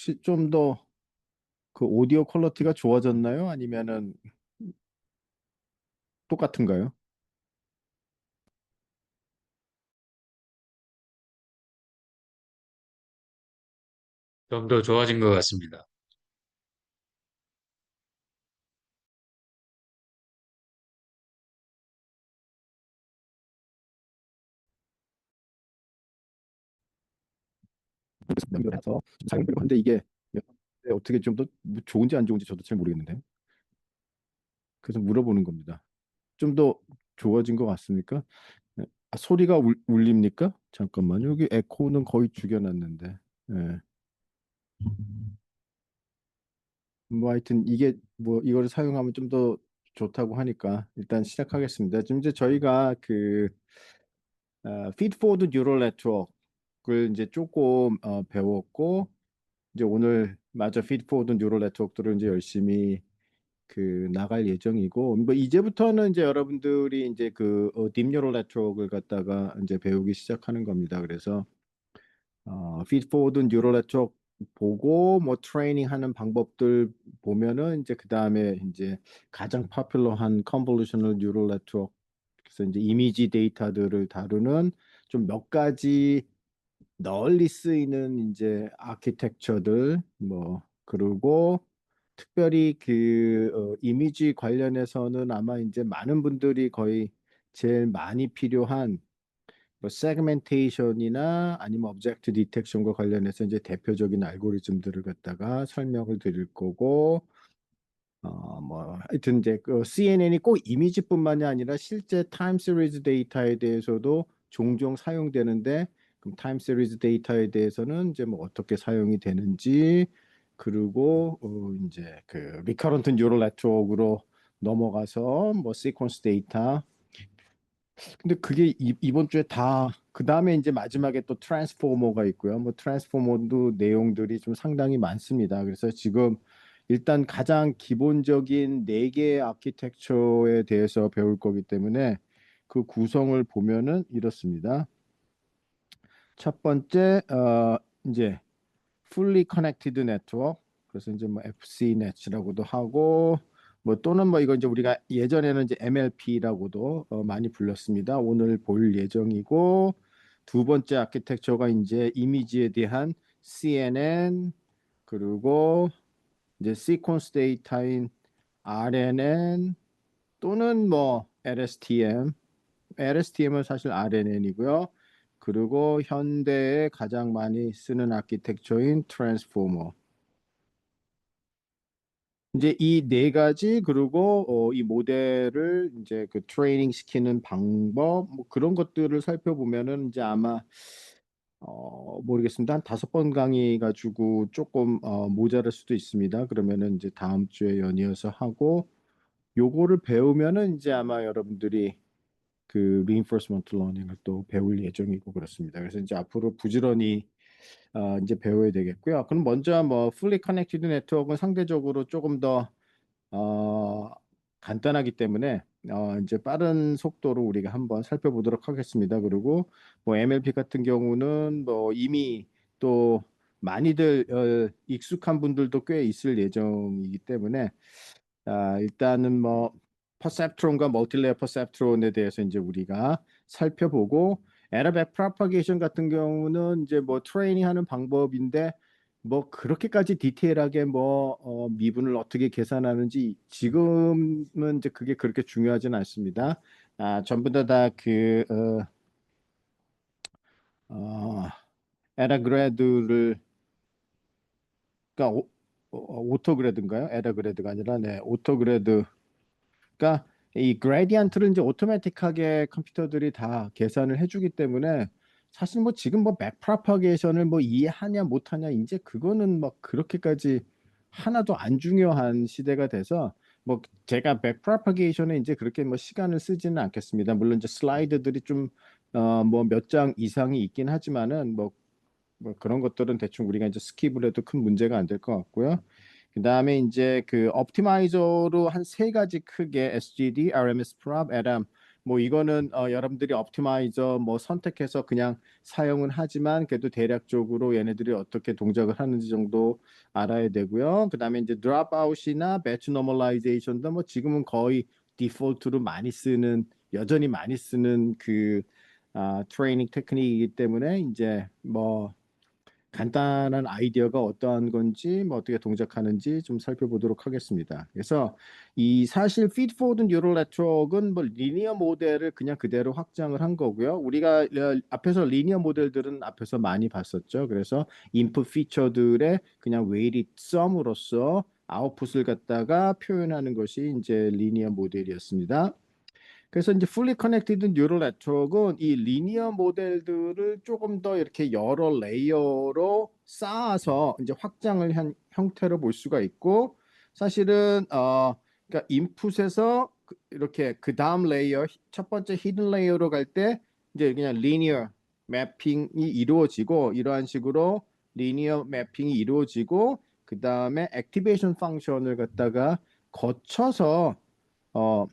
혹시 좀 더 그 오디오 퀄리티가 좋아졌나요? 아니면은 똑같은가요? 좀 더 좋아진 것 같습니다. 연결해서 사용되고 하는데 이게 어떻게 좀 더 좋은지 안 좋은지 저도 잘 모르겠는데요. 그래서 물어보는 겁니다. 좀 더 좋아진 것 같습니까? 네. 소리가 울립니까? 잠깐만요. 여기 에코는 거의 죽여놨는데. 예. 뭐 하여튼 이게 뭐 이거를 사용하면 좀 더 좋다고 하니까 일단 시작하겠습니다. 지금 이제 저희가 그 feedforward neural network을 이제 조금 배웠고 이제 오늘 마저 feedforward neural network들을 이제 열심히 그 나갈 예정이고 뭐 이제부터는 이제 여러분들이 이제 그 deep neural network을 갖다가 이제 배우기 시작하는 겁니다. 그래서 feedforward neural network 보고 뭐 트레이닝 하는 방법들 보면은 이제 그 다음에 이제 가장 파퓰러한 convolutional neural network 그래서 이제 이미지 데이터들을 다루는 좀 몇 가지 널리 쓰이는 이제 아키텍처들 뭐 그리고 특별히 그 이미지 관련해서는 아마 이제 많은 분들이 거의 제일 많이 필요한 뭐 세그멘테이션이나 아니면 오브젝트 디텍션과 관련해서 이제 대표적인 알고리즘들을 갖다가 설명을 드릴 거고 뭐 하여튼 이제 그 CNN이 꼭 이미지뿐만이 아니라 실제 타임 시리즈 데이터에 대해서도 종종 사용되는데 그럼 타임 시리즈 데이터에 대해서는 이제 뭐 어떻게 사용이 되는지 그리고 이제 그 리커런트 뉴럴 네트워크로 넘어가서 뭐 시퀀스 데이터 근데 그게 이번 주에 다 그다음에 이제 마지막에 또 트랜스포머가 있고요. 뭐 트랜스포머도 내용들이 좀 상당히 많습니다. 그래서 지금 일단 가장 기본적인 네 개의 아키텍처에 대해서 배울 거기 때문에 그 구성을 보면은 이렇습니다. 첫 번째 이제 fully connected network 그래서 이제 뭐 FCNet라고도 하고 뭐 또는 뭐 이거 이제 우리가 예전에는 이제 MLP라고도 많이 불렀습니다. 오늘 볼 예정이고 두 번째 아키텍처가 이제 이미지에 대한 CNN 그리고 이제 시퀀스 데이터인 RNN 또는 뭐 LSTM LSTM은 사실 RNN이고요. 그리고 현대에 가장 많이 쓰는 아키텍처인 트랜스포머. 이제 이 네 가지 그리고 이 모델을 이제 그 트레이닝 시키는 방법 뭐 그런 것들을 살펴보면은 이제 아마 모르겠습니다. 한 5번 강의 가지고 조금 모자랄 수도 있습니다. 그러면은 이제 다음 주에 연이어서 하고 요거를 배우면은 이제 아마 여러분들이 그 reinforcement learning을 또 배울 예정이고 그렇습니다. 그래서 이제 앞으로 부지런히 이제 배워야 되겠고요. 그럼 먼저 뭐 fully connected network은 상대적으로 조금 더 어, 간단하기 때문에 이제 빠른 속도로 우리가 한번 살펴보도록 하겠습니다. 그리고 뭐 MLP 같은 경우는 뭐 이미 또 많이들 익숙한 분들도 꽤 있을 예정이기 때문에 일단은 뭐 퍼셉트론과 멀티레이어 퍼셉트론에 대해서 이제 우리가 살펴보고 에러백 프로파게이션 같은 경우는 이제 뭐 트레이닝하는 방법인데 뭐 그렇게까지 디테일하게 뭐 미분을 어떻게 계산하는지 지금은 이제 그게 그렇게 중요하진 않습니다. 전부 다그 에라그레드를 그러니까 오토그레드인가요? 에라그레드가 아니라 네 오토그레드 그러니까 이 그레디언트를 이제 오토매틱하게 컴퓨터들이 다 계산을 해주기 때문에 사실 뭐 지금 뭐 백프로파게이션을 뭐 이해하냐 못하냐 이제 그거는 뭐 그렇게까지 하나도 안 중요한 시대가 돼서 뭐 제가 백프로파게이션에 이제 그렇게 뭐 시간을 쓰지는 않겠습니다. 물론 이제 슬라이드들이 좀 뭐 몇 장 이상이 있긴 하지만은 뭐 그런 것들은 대충 우리가 이제 스킵을 해도 큰 문제가 안 될 것 같고요. 그다음에 이제 그 옵티마이저로 한 세 가지 크게 SGD, RMS prop, ADAM 뭐 이거는 여러분들이 옵티마이저 뭐 선택해서 그냥 사용은 하지만 그래도 대략적으로 얘네들이 어떻게 동작을 하는지 정도 알아야 되고요. 그다음에 이제 드롭아웃이나 배치 노멀라이제이션도 뭐 지금은 거의 디폴트로 많이 쓰는 여전히 많이 쓰는 그 트레이닝 테크닉이기 때문에 이제 뭐 간단한 아이디어가 어떠한 건지 뭐 어떻게 동작하는지 좀 살펴보도록 하겠습니다. 그래서 이 사실 feed forward neural network은 뭐 리니어 모델을 그냥 그대로 확장을 한 거고요. 우리가 앞에서 리니어 모델들은 앞에서 많이 봤었죠. 그래서 input 피처들의 그냥 weighted sum으로서 아웃풋을 갖다가 표현하는 것이 이제 리니어 모델이었습니다. 그래서 이제 fully connected neural network은 이 리니어 모델들을 조금 더 이렇게 여러 레이어로 쌓아서 이제 확장을 한 형태로 볼 수가 있고 사실은 그러니까 인풋에서 이렇게 그 다음 레이어 첫 번째 히든 레이어로 갈 때 이제 그냥 리니어 매핑이 이루어지고 이러한 식으로 리니어 매핑이 이루어지고 그 다음에 액티베이션 펑션을 갖다가 거쳐서 어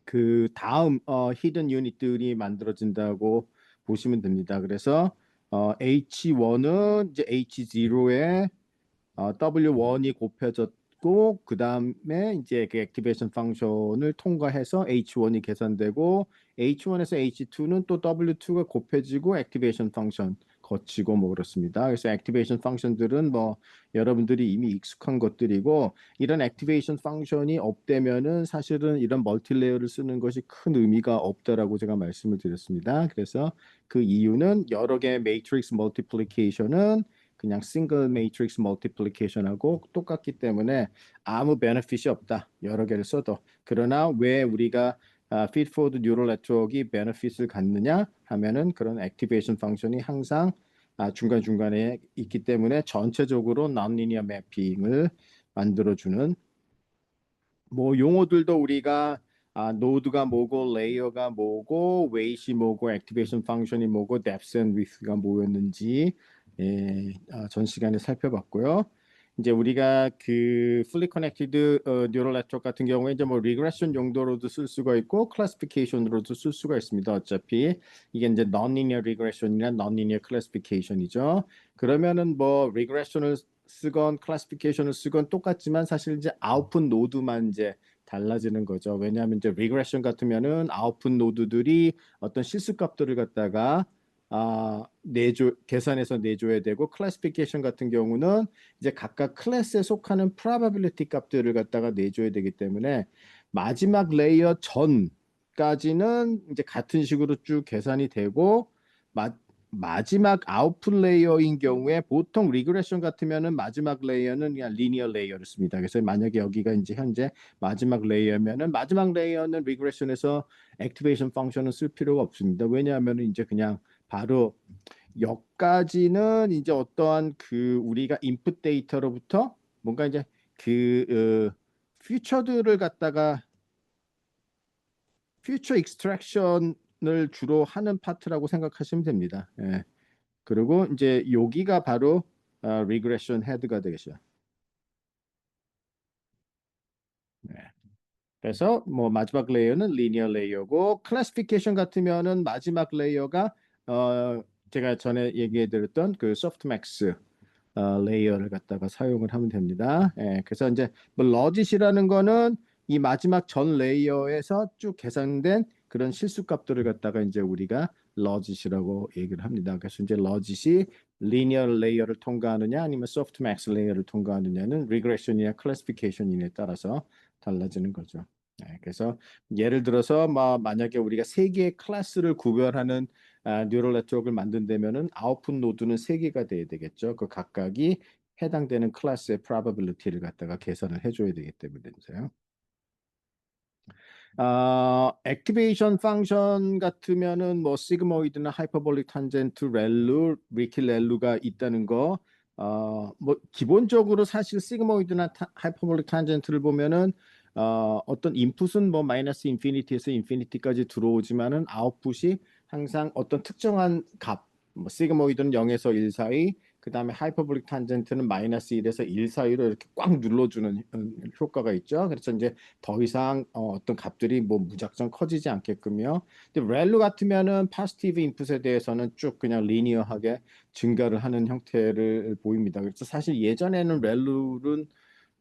그 다음 히든 유닛들이 만들어진다고 보시면 됩니다. 그래서 H1은 이제 H0에 W1이 곱해졌고 그 다음에 이제 그 액티베이션 펑션을 통과해서 H1이 계산되고 H1에서 H2는 또 W2가 곱해지고 액티베이션 펑션 거치고 뭐 그렇습니다. 그래서 액티베이션 펑션들은 뭐 여러분들이 이미 익숙한 것들이고 이런 액티베이션 펑션이 없다면은 사실은 이런 멀티레이어를 쓰는 것이 큰 의미가 없다라고 제가 말씀을 드렸습니다. 그래서 그 이유는 여러 개의 매트릭스 멀티플리케이션은 그냥 싱글 매트릭스 멀티플리케이션하고 똑같기 때문에 아무 베네핏이 없다. 여러 개를 써도. 그러나 왜 우리가 feed forward neural network이 베네핏을 갖느냐 하면은 그런 액티베이션 펑션이 항상 중간중간에 있기 때문에 전체적으로 non-linear 매핑을 만들어주는 뭐 용어들도 우리가 노드가 뭐고 레이어가 뭐고 웨이시 뭐고 액티베이션 펑션이 뭐고 depth and width가 뭐였는지 전 시간에 살펴봤고요. 이제 우리가 그 fully connected neural network 같은 경우에 이제 뭐 regression 용도로도 쓸 수가 있고 classification으로도 쓸 수가 있습니다. 어차피 이게 이제 non-linear regression이나 non-linear classification이죠. 그러면은 뭐 regression을 쓰건 클래시피케이션을 쓰건 똑같지만 사실 이제 아웃풋 노드만 이제 달라지는 거죠. 왜냐하면 이제 리그레션 같으면은 아웃풋 노드들이 어떤 실수값들을 갖다가 계산해서 내줘야 되고 클래시피케이션 같은 경우는 이제 각각 클래스에 속하는 프로바빌리티 값들을 갖다가 내줘야 되기 때문에 마지막 레이어 전까지는 이제 같은 식으로 쭉 계산이 되고 마지막 아웃풋 레이어인 경우에 보통 리그레션 같으면은 마지막 레이어는 그냥 리니어 레이어를 씁니다. 그래서 만약에 여기가 이제 현재 마지막 레이어면은 마지막 레이어는 리그레션에서 액티베이션 펑션을 쓸 필요가 없습니다. 왜냐하면은 이제 그냥 바로 여기까지는 이제 어떠한 그 우리가 인풋 데이터로부터 뭔가 이제 그 퓨처들을 갖다가 퓨처 익스트랙션을 주로 하는 파트라고 생각하시면 됩니다. 예. 그리고 이제 여기가 바로 리그레션 헤드가 되겠죠. 네. 그래서 뭐 마지막 레이어는 리니어 레이어고 클래시피케이션 같으면은 마지막 레이어가 제가 전에 얘기해 드렸던 그 소프트맥스 레이어를 갖다가 사용을 하면 됩니다. 예, 그래서 이제 뭐 러짓이라는 거는 이 마지막 전 레이어에서 쭉 계산된 그런 실수값들을 갖다가 이제 우리가 러짓이라고 얘기를 합니다. 그래서 이제 러짓이 리니어 레이어를 통과하느냐 아니면 소프트맥스 레이어를 통과하느냐는 리그레션이나 클래시피케이션에 따라서 달라지는 거죠. 네, 그래서 예를 들어서 만약에 우리가 세 개의 클래스를 구별하는 뉴럴 네트워크를 만든다면은 아웃풋 노드는 세 개가 돼야 되겠죠. 그 각각이 해당되는 클래스의 probability를 갖다가 계산을 해줘야 되기 때문에요. 액티베이션 펑션 같으면은 뭐 시그모이드나 하이퍼볼릭 탄젠트 렐루, 리키 렐루가 있다는 거. 뭐 기본적으로 사실 시그모이드나 하이퍼볼릭 탄젠트를 보면은 어떤 인풋은 뭐 마이너스 인피니티에서 인피니티까지 들어오지만은 아웃풋이 항상 어떤 특정한 값, 뭐 시그모이드는 0에서 1 사이, 그 다음에 하이퍼볼릭 탄젠트는 마이너스 1에서 1 사이로 이렇게 꽉 눌러주는 효과가 있죠. 그래서 이제 더 이상 어떤 값들이 뭐 무작정 커지지 않게끔요. 근데 렐루 같으면은 파지티브 인풋에 대해서는 쭉 그냥 리니어하게 증가를 하는 형태를 보입니다. 그래서 사실 예전에는 렐루는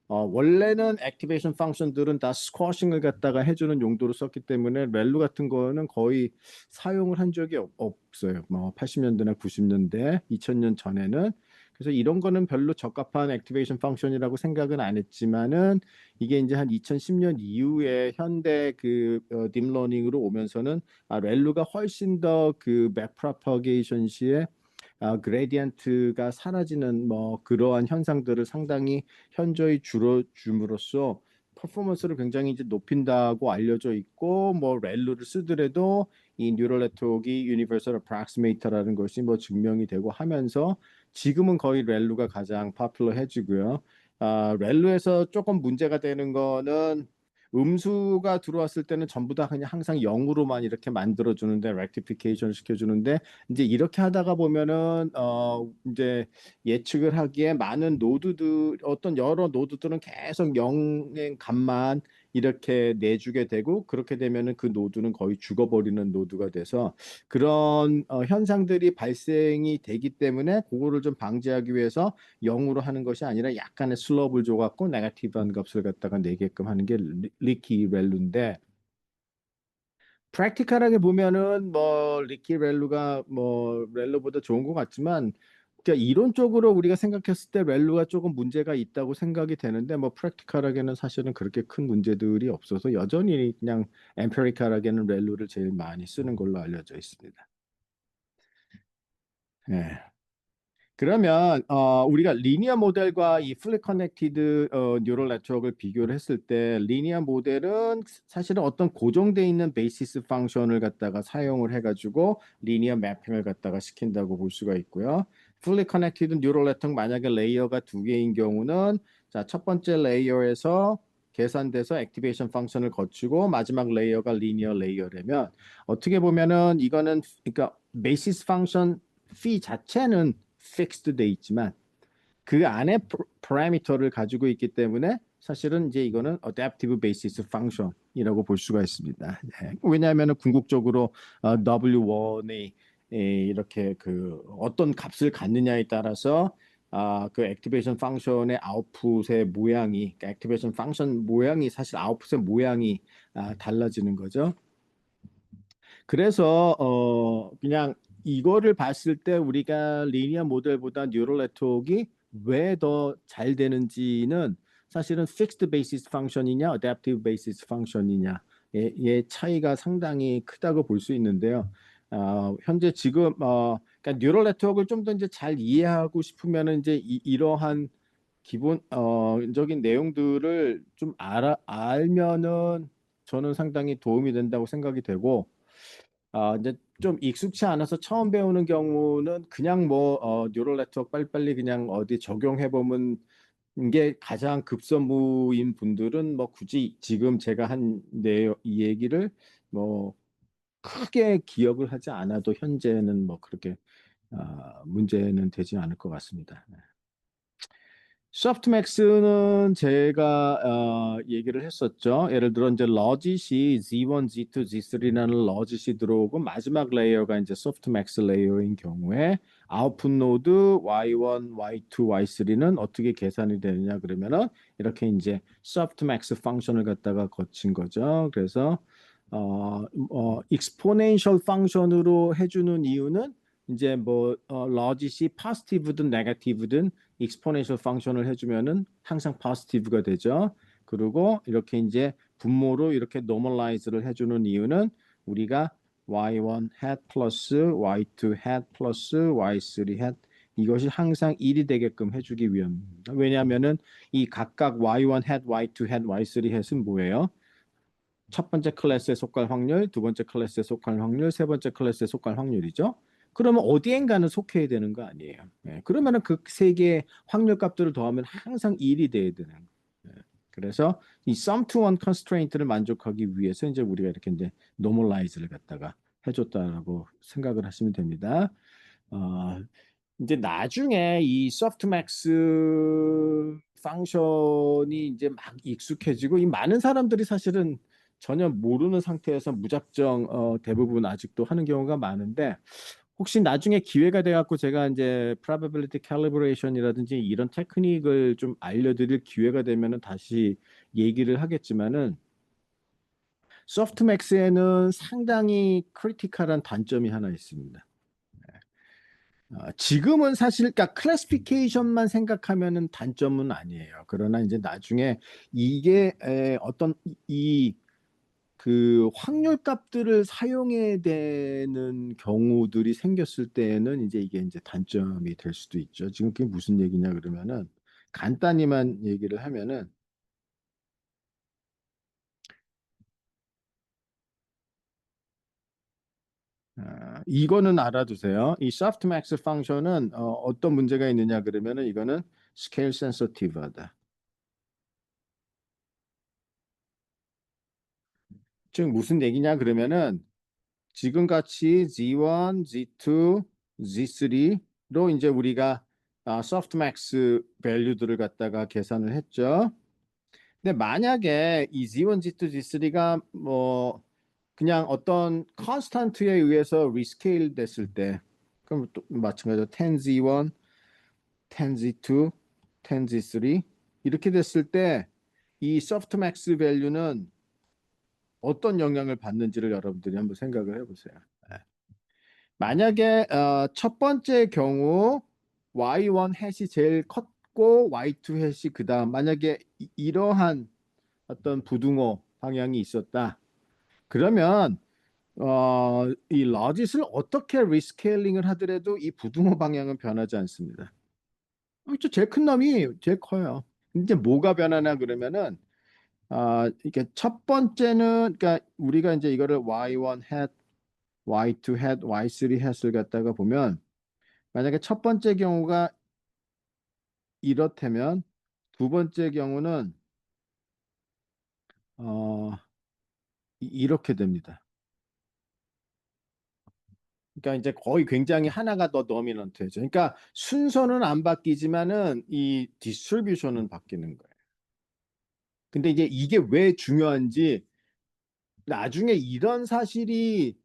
원래는 액티베이션 펑션들은 다 스쿼싱을 갖다가 해주는 용도로 썼기 때문에 렐루 같은 거는 거의 사용을 한 적이 없어요. 뭐 80년대나 90년대, 2000년 전에는. 그래서 이런 거는 별로 적합한 액티베이션 펑션이라고 생각은 안 했지만은 이게 이제 한 2010년 이후에 현대 그 딥러닝으로 오면서는 렐루가 훨씬 더 그 백프로퍼게이션 시에 그레디언트가 사라지는 뭐 그러한 현상들을 상당히 현저히 줄여줌으로써 퍼포먼스를 굉장히 이제 높인다고 알려져 있고 뭐 렐루를 쓰더라도 이 뉴럴 네트워크가 유니버설 어프락시메이터라는 것이 뭐 증명이 되고 하면서 지금은 거의 렐루가 가장 파퓰러해지고요. 렐루에서 조금 문제가 되는 거는 음수가 들어왔을 때는 전부 다 그냥 항상 0으로만 이렇게 만들어 주는데 렉티피케이션 시켜 주는데 이제 이렇게 하다가 보면은 이제 예측을 하기에 많은 노드들 어떤 여러 노드들은 계속 0의 값만 이렇게 내주게 되고 그렇게 되면은 그 노드는 거의 죽어버리는 노드가 돼서 그런 현상들이 발생이 되기 때문에 그거를 좀 방지하기 위해서 0으로 하는 것이 아니라 약간의 슬롭을 줘갖고 네거티브한 값을 갖다가 내게끔 하는 게 리키 밸류인데 프랙티컬하게 보면은 뭐 리키 렐루가 뭐 렐루보다 좋은 것 같지만 그러니까 이론적으로 우리가 생각했을 때 렐루가 조금 문제가 있다고 생각이 되는데 뭐 프랙티컬하게는 사실은 그렇게 큰 문제들이 없어서 여전히 그냥 엠피리컬하게는 렐루를 제일 많이 쓰는 걸로 알려져 있습니다. 예. 그러면 우리가 리니어 모델과 이 풀리 커넥티드 뉴럴 네트워크를 비교를 했을 때 리니어 모델은 사실은 어떤 고정돼 있는 베이시스 펑션을 갖다가 사용을 해가지고 리니어 매핑을 갖다가 시킨다고 볼 수가 있고요. 풀리 커넥티드 뉴럴 네트워크 만약에 레이어가 두 개인 경우는 자, 첫 번째 레이어에서 계산돼서 액티베이션 펑션을 거치고 마지막 레이어가 리니어 레이어라면 어떻게 보면은 이거는 그러니까 베이시스 펑션 phi 자체는 fixed 돼 있지만 그 안에 파라미터를 가지고 있기 때문에 사실은 이제 이거는 adaptive basis function이라고 볼 수가 있습니다. 네. 왜냐하면 궁극적으로 W1이 이렇게 그 어떤 값을 갖느냐에 따라서 그 액티베이션 펑션의 아웃풋의 모양이 액티베이션 펑션 모양이 사실 아웃풋의 모양이 달라지는 거죠. 그래서 그냥 이거를 봤을 때 우리가 리니어 모델보다 뉴럴 네트워크가 왜 더 잘 되는지는 사실은 픽스드 베이시스 펑션이냐 어댑티브 베이시스 펑션이냐의 차이가 상당히 크다고 볼 수 있는데요. 현재 지금 그러니까 뉴럴 네트워크를 좀 더 이제 잘 이해하고 싶으면은 이제 이러한 기본적인 내용들을 좀 알면은 저는 상당히 도움이 된다고 생각이 되고 이제 좀 익숙치 않아서 처음 배우는 경우는 그냥 뭐 뉴럴 네트워크 빨리빨리 그냥 어디 적용해 보면 게 가장 급선무인 분들은 뭐 굳이 지금 제가 이 얘기를 뭐 크게 기억을 하지 않아도 현재는 뭐 그렇게 문제는 되지 않을 것 같습니다. 소프트맥스는 제가 얘기를 했었죠. 예를 들어 이제 러짓이 Z1, Z2, Z3라는 러짓이 들어오고 마지막 레이어가 이제 소프트맥스 레이어인 경우에 아웃풋 노드 Y1, Y2, Y3는 어떻게 계산이 되느냐 그러면은 이렇게 이제 소프트맥스 펑션을 갖다가 거친 거죠. 그래서 익스포넨셜 펑션으로 해주는 이유는 이제 뭐 러짓이 포지티브든 네거티브든 익스포넨셜 펑션을 해주면은 항상 포지티브가 되죠. 그리고 이렇게 이제 분모로 이렇게 노멀라이즈를 해주는 이유는 우리가 y1 hat 플러스 y2 hat 플러스 y3 hat 이것이 항상 1이 되게끔 해주기 위함입니다. 왜냐하면은 이 각각 y1 hat, y2 hat, y3 hat은 뭐예요? 첫 번째 클래스에 속할 확률, 두 번째 클래스에 속할 확률, 세 번째 클래스에 속할 확률이죠. 그러면 어디엔가는 속해야 되는 거 아니에요. 예, 그러면은 그 세 개의 확률 값들을 더하면 항상 1이 돼야 되는 거예요. 예, 그래서 이 sum to one constraint를 만족하기 위해서 이제 우리가 이렇게 이제 normalize를 갖다가 해줬다라고 생각을 하시면 됩니다. 어, 이제 나중에 이 소프트맥스 펑션이 이제 막 익숙해지고 이 많은 사람들이 사실은 전혀 모르는 상태에서 무작정 대부분 아직도 하는 경우가 많은데 혹시 나중에 기회가 돼 갖고 제가 이제 probability calibration이라든지 이런 테크닉을 좀 알려드릴 기회가 되면은 다시 얘기를 하겠지만은 소프트맥스에는 상당히 크리티컬한 단점이 하나 있습니다. 지금은 사실 그러니까 클래시피케이션만 생각하면은 단점은 아니에요. 그러나 이제 나중에 이게 어떤 그 확률 값들을 사용해야 되는 경우들이 생겼을 때에는 이제 이게 이제 단점이 될 수도 있죠. 지금 그게 무슨 얘기냐 그러면은 간단히만 얘기를 하면은 이거는 알아두세요. 이 softmax 펑션은 어떤 문제가 있느냐 그러면은 이거는 scale sensitive하다. 즉 무슨 얘기냐 그러면은 지금 같이 Z1, Z2, Z3로 이제 우리가 softmax 밸류들을 갖다가 계산을 했죠. 근데 만약에 이 Z1, Z2, Z3가 뭐 그냥 어떤 컨스탄트에 의해서 리스케일 됐을 때 그럼 또 마찬가지로 10Z1, 10Z2, 10Z3 이렇게 됐을 때 이 softmax 밸류는 어떤 영향을 받는지를 여러분들이 한번 생각을 해보세요. 네. 만약에 첫 번째 경우 y1 해시 제일 컸고 y2 해시 그다음 만약에 이러한 어떤 부등호 방향이 있었다. 그러면 이 러짓을 어떻게 리스케일링을 하더라도 이 부등호 방향은 변하지 않습니다. 그렇죠. 제일 큰 놈이 제일 커요. 이제 뭐가 변하나 그러면은 이게 첫 번째는 그러니까 우리가 이제 이거를 y1 hat, y2 hat, y3 hat을 갖다가 보면 만약에 첫 번째 경우가 이렇다면 두 번째 경우는 어, 이렇게 됩니다. 그러니까 이제 거의 굉장히 하나가 더 도미넌트죠. 그러니까 순서는 안 바뀌지만은 이 디스트리뷰션은 바뀌는 거예요. 근데 이제 이게 왜 중요한지 나중에 이런 사실이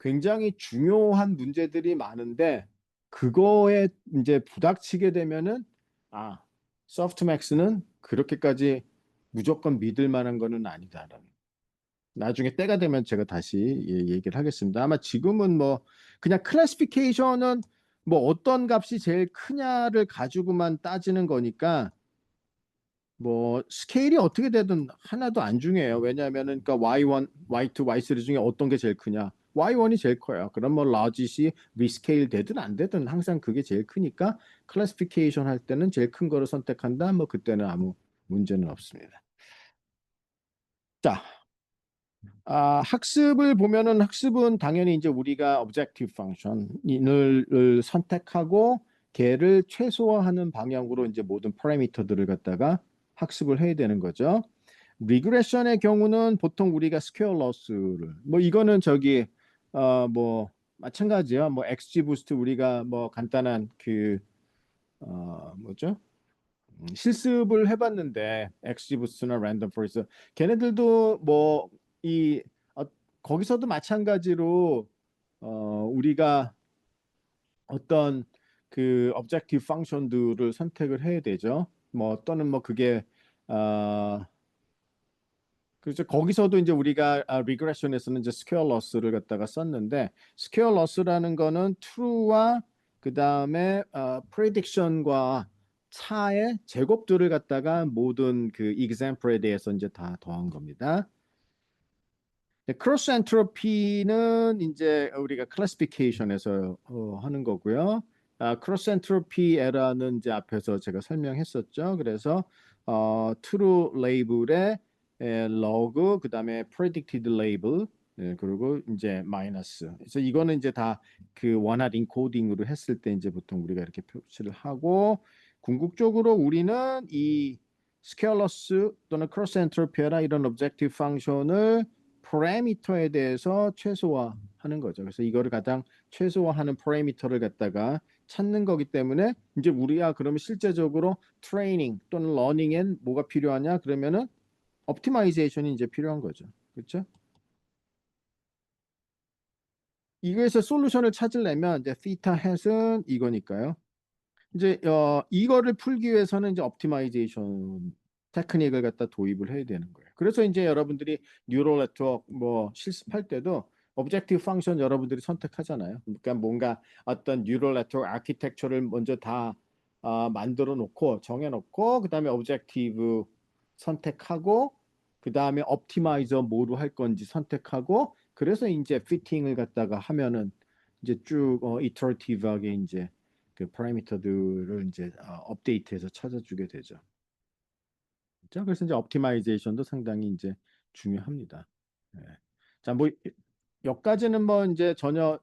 굉장히 중요한 문제들이 많은데 그거에 이제 부닥치게 되면은 아, 소프트맥스는 그렇게까지 무조건 믿을 만한 거는 아니다라는. 나중에 때가 되면 제가 다시 얘기를 하겠습니다. 아마 지금은 뭐 그냥 클래시피케이션은 뭐 어떤 값이 제일 크냐를 가지고만 따지는 거니까 뭐 스케일이 어떻게 되든 하나도 안 중요해요. 왜냐하면은 그러니까 Y1, Y2, Y3 중에 어떤 게 제일 크냐? Y1이 제일 커요. 그럼 뭐 라짓이 리스케일 되든 안 되든 항상 그게 제일 크니까 클래시피케이션 할 때는 제일 큰 거를 선택한다. 뭐 그때는 아무 문제는 없습니다. 자, 학습을 보면은 학습은 당연히 이제 우리가 objective function을 선택하고 걔를 최소화하는 방향으로 이제 모든 파라미터들을 갖다가 학습을 해야 되는 거죠. 리그레션의 경우는 보통 우리가 스퀘어 로스를 뭐 이거는 저기 뭐 마찬가지야. 뭐 XG 부스트 우리가 뭐 간단한 그 뭐죠? 실습을 해봤는데 엑스지부스나 랜덤 포레스트 걔네들도 뭐이 거기서도 마찬가지로 우리가 어떤 그 objective function들을 선택을 해야 되죠. 뭐 또는 뭐 그게 어, 그래서 거기서도 이제 우리가 리그레션에서는 이제 스퀘어 로스를 갖다가 썼는데 스퀘어 로스라는 거는 true와 그 다음에 prediction과 차의 제곱들을 갖다가 모든 그 example에 대해서 이제 다 더한 겁니다. 크로스 엔트로피는 이제 우리가 클래시피케이션에서 하는 거고요. 크로스 엔트로피 에러는 이제 앞에서 제가 설명했었죠. 그래서 true 레이블에 log 그다음에 predicted label 그리고 이제 마이너스. 그래서 이거는 이제 다 그 원활 인코딩으로 했을 때 이제 보통 우리가 이렇게 표시를 하고 궁극적으로 우리는 이 스케일러스 또는 크로스 엔트로피라 이런 objective 펑션을 파라미터에 대해서 최소화하는 거죠. 그래서 이거를 가장 최소화하는 파라미터를 갖다가 찾는 거기 때문에 이제 우리가 그러면 실제적으로 트레이닝 또는 러닝엔 뭐가 필요하냐? 그러면은 옵티마이제이션이 이제 필요한 거죠. 그렇죠? 이거에서 솔루션을 찾으려면 이제 theta hat은 이거니까요. 이제 이거를 풀기 위해서는 이제 옵티마이제이션 테크닉을 갖다 도입을 해야 되는 거예요. 그래서 이제 여러분들이 뉴럴 네트워크 뭐 실습할 때도 오브젝티브 펑션 여러분들이 선택하잖아요. 그러니까 뭔가 어떤 뉴럴 네트워크 아키텍처를 먼저 다 만들어 놓고 정해 놓고 그다음에 오브젝티브 선택하고 그다음에 옵티마이저 뭐로 할 건지 선택하고 그래서 이제 피팅을 갖다가 하면은 이제 쭉 이터러티브하게 이제 그 파라미터들을 이제 업데이트해서 찾아주게 되죠. 자, 그래서 이제 옵티마이제이션도 상당히 이제 중요합니다. 예. 자, 뭐 여기까지는 뭐 이제 전혀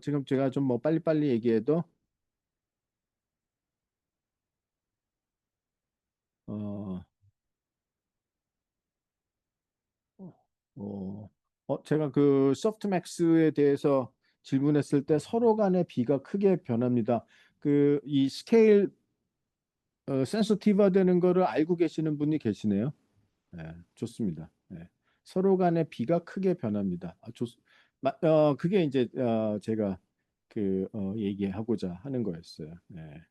지금 제가 좀 뭐 빨리빨리 얘기해도 어, 제가 그 소프트맥스에 대해서 질문했을 때 서로 간의 비가 크게 변합니다. 그 이 스케일 센서티브화 되는 거를 알고 계시는 분이 계시네요. 네, 좋습니다. 네. 서로 간의 비가 크게 변합니다. 그게 이제 제가 얘기하고자 하는 거였어요. 네.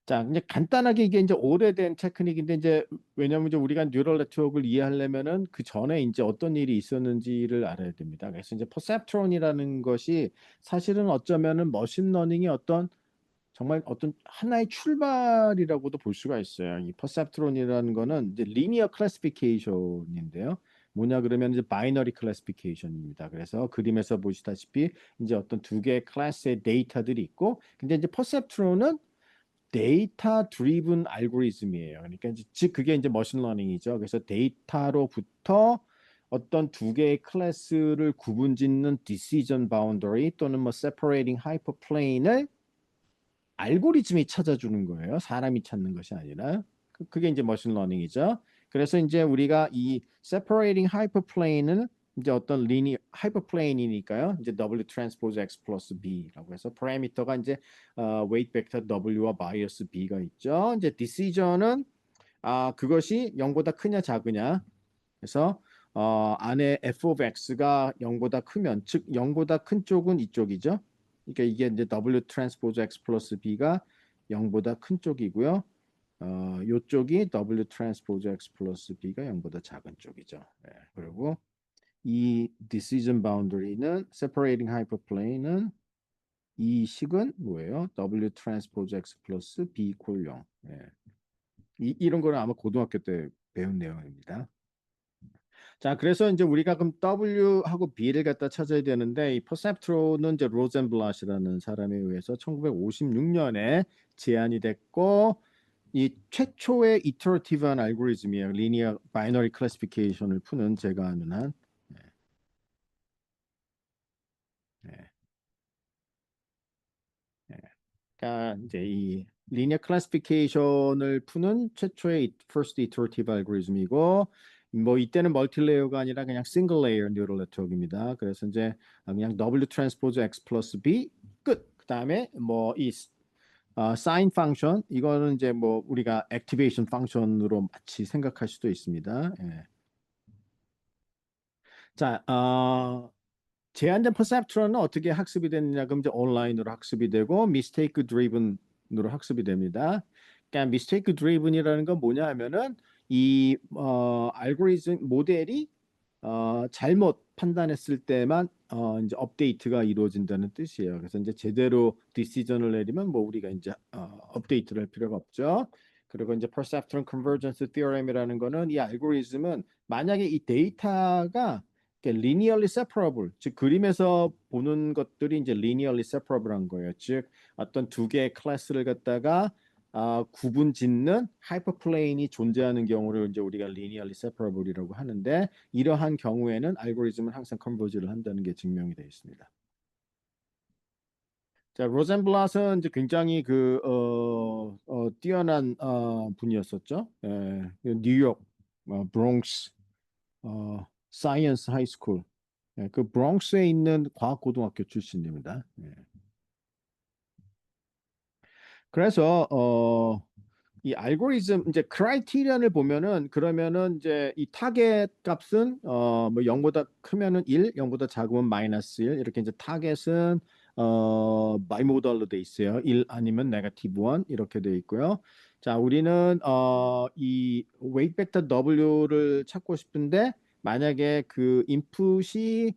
자, 이제 간단하게 이게 이제 오래된 테크닉인데 이제 왜냐하면 이제 우리가 뉴럴 네트워크를 이해하려면은 그 전에 이제 어떤 일이 있었는지를 알아야 됩니다. 그래서 이제 퍼셉트론이라는 것이 사실은 어쩌면은 머신러닝의 어떤 정말 어떤 하나의 출발이라고도 볼 수가 있어요. 이 퍼셉트론이라는 거는 이제 리니어 클래시피케이션인데요. 뭐냐 그러면 이제 바이너리 클래시피케이션입니다. 그래서 그림에서 보시다시피 이제 어떤 두 개의 클래스의 데이터들이 있고, 근데 이제 퍼셉트론은 데이터 드리븐 알고리즘이에요. 그러니까 이제 즉 그게 이제 머신러닝이죠. 그래서 데이터로부터 어떤 두 개의 클래스를 구분짓는 디시전 바운더리 또는 뭐 세퍼레이팅 하이퍼플레인을 알고리즘이 찾아주는 거예요. 사람이 찾는 것이 아니라. 그게 이제 머신러닝이죠. 그래서 이제 우리가 이 separating hyperplane은 이제 어떤 리니 하이퍼플레인이니까요. 이제 W 트랜스포즈 X 플러스 B라고 해서 파라미터가 이제 weight vector W와 bias B가 있죠. 이제 decision은 그것이 0보다 크냐 작으냐. 그래서 안에 f of x가 0보다 크면 즉 0보다 큰 쪽은 이쪽이죠. 그러니까 이게 이제 w 트랜스포즈 x 플러스 b가 0보다 큰 쪽이고요. 요쪽이 w 트랜스포즈 x 플러스 b가 0보다 작은 쪽이죠. 네, 그리고 이 decision boundary는 separating hyperplane은 이 식은 뭐예요? w 트랜스포즈 x 플러스 b 이퀄 0. 네. 이런 거는 아마 고등학교 때 배운 내용입니다. 자, 그래서 이제 우리가 그럼 W하고 B를 갖다 찾아야 되는데 이 퍼셉트론은 이제 로젠블랏이라는 사람에 의해서 1956년에 제안이 됐고 이 최초의 이터러티브한 알고리즘이에요. 리니어 바이너리 클래시피케이션을 푸는 제가 아는 한. 네, 네, 네. 그러니까 이제 이 리니어 클래시피케이션을 푸는 최초의 first iterative 알고리즘이고 뭐 이때는 멀티레이어가 아니라 그냥 싱글 레이어 뉴럴 네트워크입니다. 그래서 이제 그냥 W 트랜스포즈 X 플러스 B 끝. 그다음에 뭐이 사인 펑션 이거는 이제 뭐 우리가 액티베이션 펑션으로 마치 생각할 수도 있습니다. 예. 자, 제한된 퍼셉트론은 어떻게 학습이 됐느냐 그럼 이제 온라인으로 학습이 되고 미스테이크 드리븐으로 학습이 됩니다. 그러니까 미스테이크 드리븐이라는 건 뭐냐 하면은 이 알고리즘 모델이 잘못 판단했을 때만 이제 업데이트가 이루어진다는 뜻이에요. 그래서 이제 제대로 디시전을 내리면 뭐 우리가 이제 업데이트를 할 필요가 없죠. 그리고 이제 perceptron convergence theorem이라는 거는 이 알고리즘은 만약에 이 데이터가 linearly separable, 즉 그림에서 보는 것들이 이제 linearly separable한 거예요. 즉 어떤 두 개의 클래스를 갖다가 구분 짓는 하이퍼플레인이 존재하는 경우를 이제 우리가 linearly separable이라고 하는데 이러한 경우에는 알고리즘은 항상 컨버지를 한다는 게 증명이 되어 있습니다. 자, 로젠블랏은 이제 굉장히 뛰어난 분이었었죠. 예, 뉴욕, 브롱스, 사이언스 하이스쿨, 예, 그 브롱스에 있는 과학고등학교 출신입니다. 예. 그래서 이 알고리즘 이제 크라이테리언을 보면은 그러면은 이제 이 타겟 값은 뭐 0보다 크면은 1, 0보다 작으면 마이너스 1 이렇게 이제 타겟은 바이모달로 돼 있어요. 1 아니면 네거티브 1 이렇게 돼 있고요. 자, 우리는 이 웨이트 벡터 W를 찾고 싶은데 만약에 그 인풋이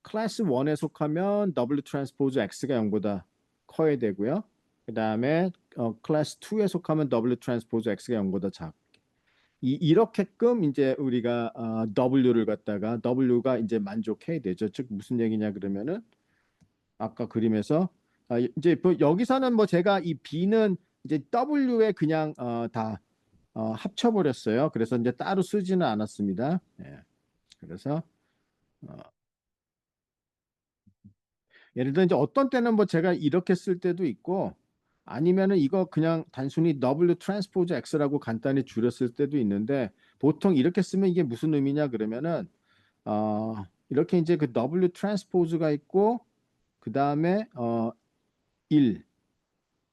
클래스 1에 속하면 W 트랜스포즈 X가 0보다 커야 되고요. 그다음에 클래스 2에 속하면 W 트랜스포즈 X가 0보다 작. 이렇게끔 이제 우리가 W를 갖다가 W가 이제 만족해야 되죠. 즉 무슨 얘기냐 그러면은 아까 그림에서 이제 뭐 여기서는 뭐 제가 이 B는 이제 W에 그냥 다 합쳐버렸어요. 그래서 이제 따로 쓰지는 않았습니다. 예. 그래서 어, 예를 들어 이제 어떤 때는 뭐 제가 이렇게 쓸 때도 있고 아니면은 이거 그냥 단순히 W 트랜스포즈 X라고 간단히 줄였을 때도 있는데 보통 이렇게 쓰면 이게 무슨 의미냐 그러면은 이렇게 이제 그 W 트랜스포즈가 있고 그 다음에 1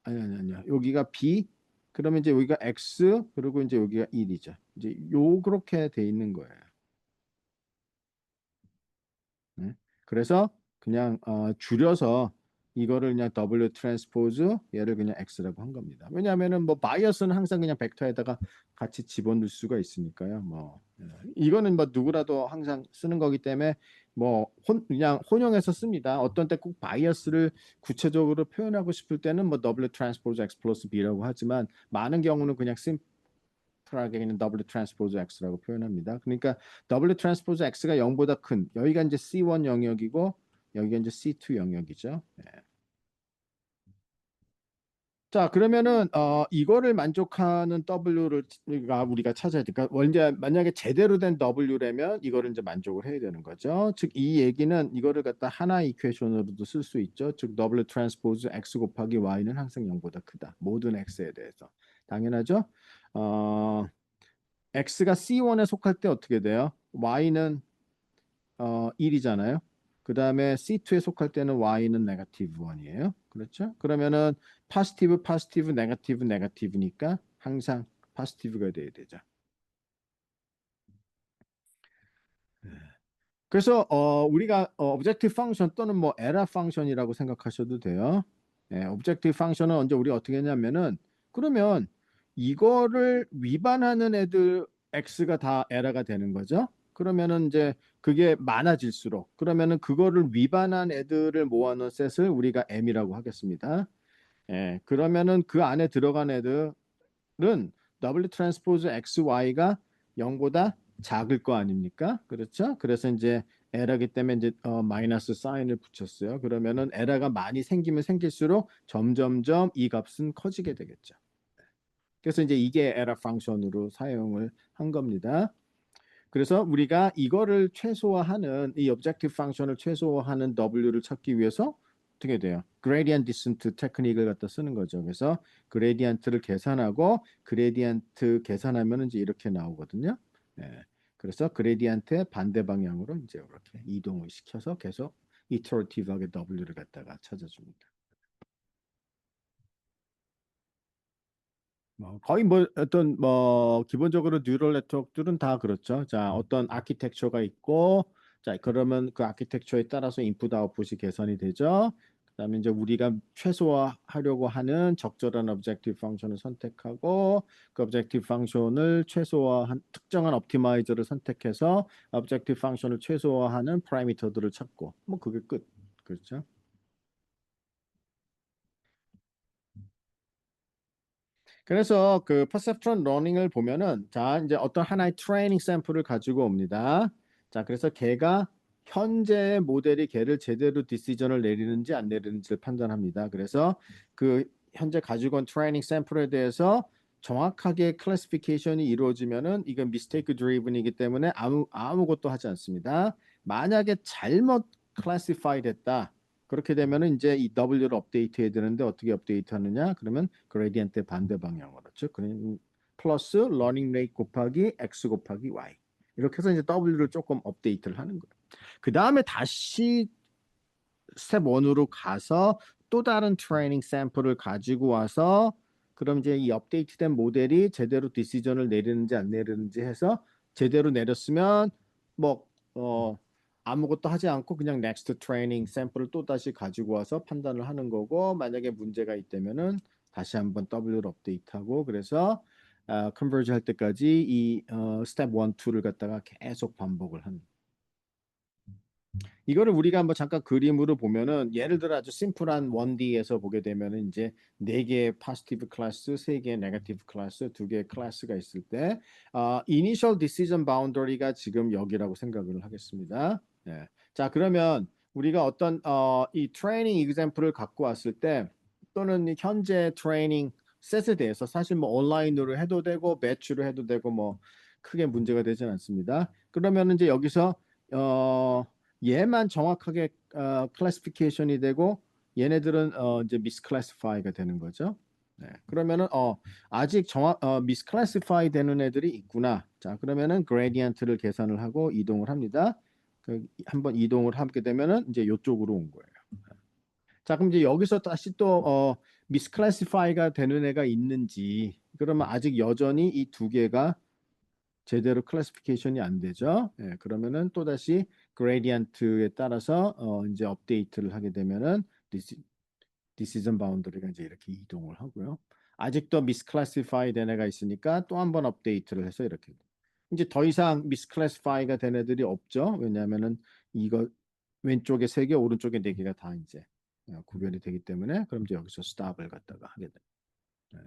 아니 여기가 B 그러면 이제 여기가 X 그리고 이제 여기가 1이죠. 이제 요 그렇게 돼 있는 거예요. 네. 그래서 그냥 줄여서 이거를 그냥 W 트랜스포즈 얘를 그냥 X라고 한 겁니다. 왜냐하면은 뭐 바이어스는 항상 그냥 벡터에다가 같이 집어넣을 수가 있으니까요. 뭐 이거는 뭐 누구라도 항상 쓰는 거기 때문에 뭐 그냥 혼용해서 씁니다. 어떤 때 꼭 바이어스를 구체적으로 표현하고 싶을 때는 뭐 W 트랜스포즈 X 플러스 B라고 하지만 많은 경우는 그냥 프하게 그냥 W 트랜스포즈 X라고 표현합니다. 그러니까 W 트랜스포즈 X가 0보다 큰 여기가 이제 C1 영역이고 여기가 이제 C2 영역이죠. 네. 자, 그러면은 이거를 만족하는 W를 우리가 찾아야 되니까 이제 만약에 제대로 된 W라면 이거를 이제 만족을 해야 되는 거죠. 즉 이 얘기는 이거를 갖다 하나의 이퀘이션으로도 쓸 수 있죠. 즉 W 트랜스포즈 X 곱하기 Y는 항상 0보다 크다. 모든 X에 대해서. 당연하죠. 어, X가 C1에 속할 때 어떻게 돼요? Y는 1이잖아요. 그 다음에 C2에 속할 때는 Y는 네거티브 1이에요. 그렇죠? 그러면은 파지티브, 파지티브, 네거티브, 네거티브니까 항상 파지티브가 돼야 되죠. 그래서 우리가 오브젝티브 펑션 또는 뭐 에라 펑션이라고 생각하셔도 돼요. 예, 오브젝티브 펑션은 언제 우리 어떻게 했냐면은 그러면 이거를 위반하는 애들 x가 다 에라가 되는 거죠. 그러면은 이제 그게 많아질수록 그러면은 그거를 위반한 애들을 모아놓은 셋을 우리가 m이라고 하겠습니다. 예, 그러면은 그 안에 들어간 애들은 W 트랜스포즈 XY가 0보다 작을 거 아닙니까? 그렇죠? 그래서 이제 에러기 때문에 이제 마이너스 사인을 붙였어요. 그러면은 에러가 많이 생기면 생길수록 점점점 이 값은 커지게 되겠죠. 그래서 이제 이게 에러 펑션으로 사용을 한 겁니다. 그래서 우리가 이거를 최소화하는 이 objective function을 최소화하는 W를 찾기 위해서 어떻게 돼요? gradient descent 테크닉을 갖다 쓰는 거죠. 그래서 그레디언트를 계산하고 그레디언트 계산하면 이제 이렇게 나오거든요. 예. 그래서 그레디언트의 반대 방향으로 이제 이렇게 이동을 시켜서 계속 이터러티브하게 W를 갖다가 찾아줍니다. 뭐 거의 뭐 어떤 뭐 기본적으로 뉴럴 네트워크들은 다 그렇죠. 자, 어떤 아키텍처가 있고 자, 그러면 그 아키텍처에 따라서 인풋 아웃풋이 개선이 되죠. 그다음에 이제 우리가 최소화하려고 하는 적절한 objective 펑션을 선택하고 그 objective 펑션을 최소화한 특정한 옵티마이저를 선택해서 objective 펑션을 최소화하는 파라미터들을 찾고 뭐 그게 끝. 그렇죠? 그래서 그 퍼셉트론 러닝을 보면은 자 이제 어떤 하나의 트레이닝 샘플을 가지고 옵니다. 자 그래서 걔가 현재 모델이 걔를 제대로 디시전을 내리는지 안 내리는지를 판단합니다. 그래서 그 현재 가지고 온 트레이닝 샘플에 대해서 정확하게 클래시피케이션이 이루어지면은 이건 미스테이크 드리븐이기 때문에 아무것도 하지 않습니다. 만약에 잘못 클래시파이 됐다. 그렇게 되면은 이제 이 W를 업데이트해야 되는데 어떻게 업데이트하느냐? 그러면 그레디언트의 반대 방향으로 즉 그냥 플러스 러닝 레이트 곱하기 x 곱하기 y 이렇게 해서 이제 W를 조금 업데이트를 하는 거예요. 그 다음에 다시 스텝 1으로 가서 또 다른 트레이닝 샘플을 가지고 와서 그럼 이제 이 업데이트된 모델이 제대로 디시전을 내리는지 안 내리는지 해서 제대로 내렸으면 뭐 아무것도 하지 않고 그냥 넥스트 트레이닝 샘플을 또 다시 가지고 와서 판단을 하는 거고 만약에 문제가 있다면은 다시 한번 W를 업데이트하고 그래서 컨버지 할 때까지 이 스텝 1, 2를 갖다가 계속 반복을 하는 이거를 우리가 한번 잠깐 그림으로 보면은 예를 들어 아주 심플한 1D에서 보게 되면은 이제 네 개의 포지티브 클래스, 세 개의 네거티브 클래스, 두 개의 클래스가 있을 때 이니셜 디시전 바운더리가 지금 여기라고 생각을 하겠습니다. 네. 자, 그러면 우리가 어떤 이 트레이닝 example을 갖고 왔을 때 또는 현재 트레이닝 셋에 대해서 사실 뭐 온라인으로 해도 되고 배치로 해도 되고 뭐 크게 문제가 되진 않습니다. 그러면 이제 여기서 얘만 정확하게 클래시피케이션이 되고 얘네들은 이제 미스클래시파이가 되는 거죠. 네. 그러면은 아직 정확 미스클래시파이 되는 애들이 있구나. 자, 그러면은 그레디언트를 계산을 하고 이동을 합니다. 한번 이동을 하게 되면은 이제 이쪽으로 온 거예요. 자, 그럼 이제 여기서 다시 또 미스클래시파이가 되는 애가 있는지 그러면 아직 여전히 이 두 개가 제대로 클래시피케이션이 안 되죠. 예, 그러면은 또 다시 그레디언트에 따라서 이제 업데이트를 하게 되면은 디시전 바운더리가 이제 이렇게 이동을 하고요. 아직도 미스클래시파이 된 애가 있으니까 또 한 번 업데이트를 해서 이렇게 이제 더 이상 미스클래시파이가 된 애들이 없죠. 왜냐하면은 이거 왼쪽에 세 개, 오른쪽에 네 개가 다 이제 구별이 되기 때문에 그럼 이제 여기서 스탑을 갖다가 하게 됩니다. 예.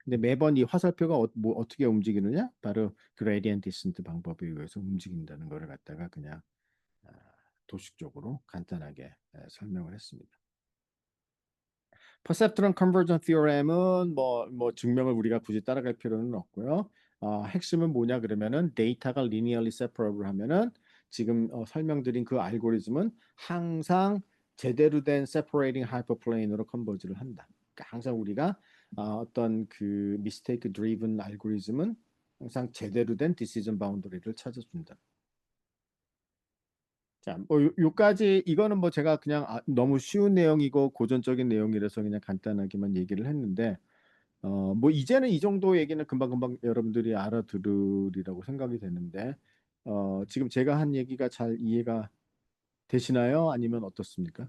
근데 매번 이 화살표가 뭐 어떻게 움직이느냐? 바로 그레디언트 디센트 방법에 의해서 움직인다는 거를 갖다가 그냥 아, 도식적으로 간단하게 설명을 했습니다. 퍼셉트론 컨버전 티오렘은 뭐 증명을 우리가 굳이 따라갈 필요는 없고요. 핵심은 뭐냐 그러면은 데이터가 linearly separable 하면은 지금 설명드린 그 알고리즘은 항상 제대로 된 separating hyperplane으로 컨버지를 한다. 그러니까 항상 우리가 어떤 그 mistake driven 알고리즘은 항상 제대로 된 decision boundary를 찾아준다. 자, 뭐 요까지 이거는 뭐 제가 그냥 너무 쉬운 내용이고 고전적인 내용이라서 그냥 간단하게만 얘기를 했는데 뭐 이제는 이 정도 얘기는 금방금방 여러분들이 알아들으리라고 생각이 되는데 지금 제가 한 얘기가 잘 이해가 되시나요? 아니면 어떻습니까?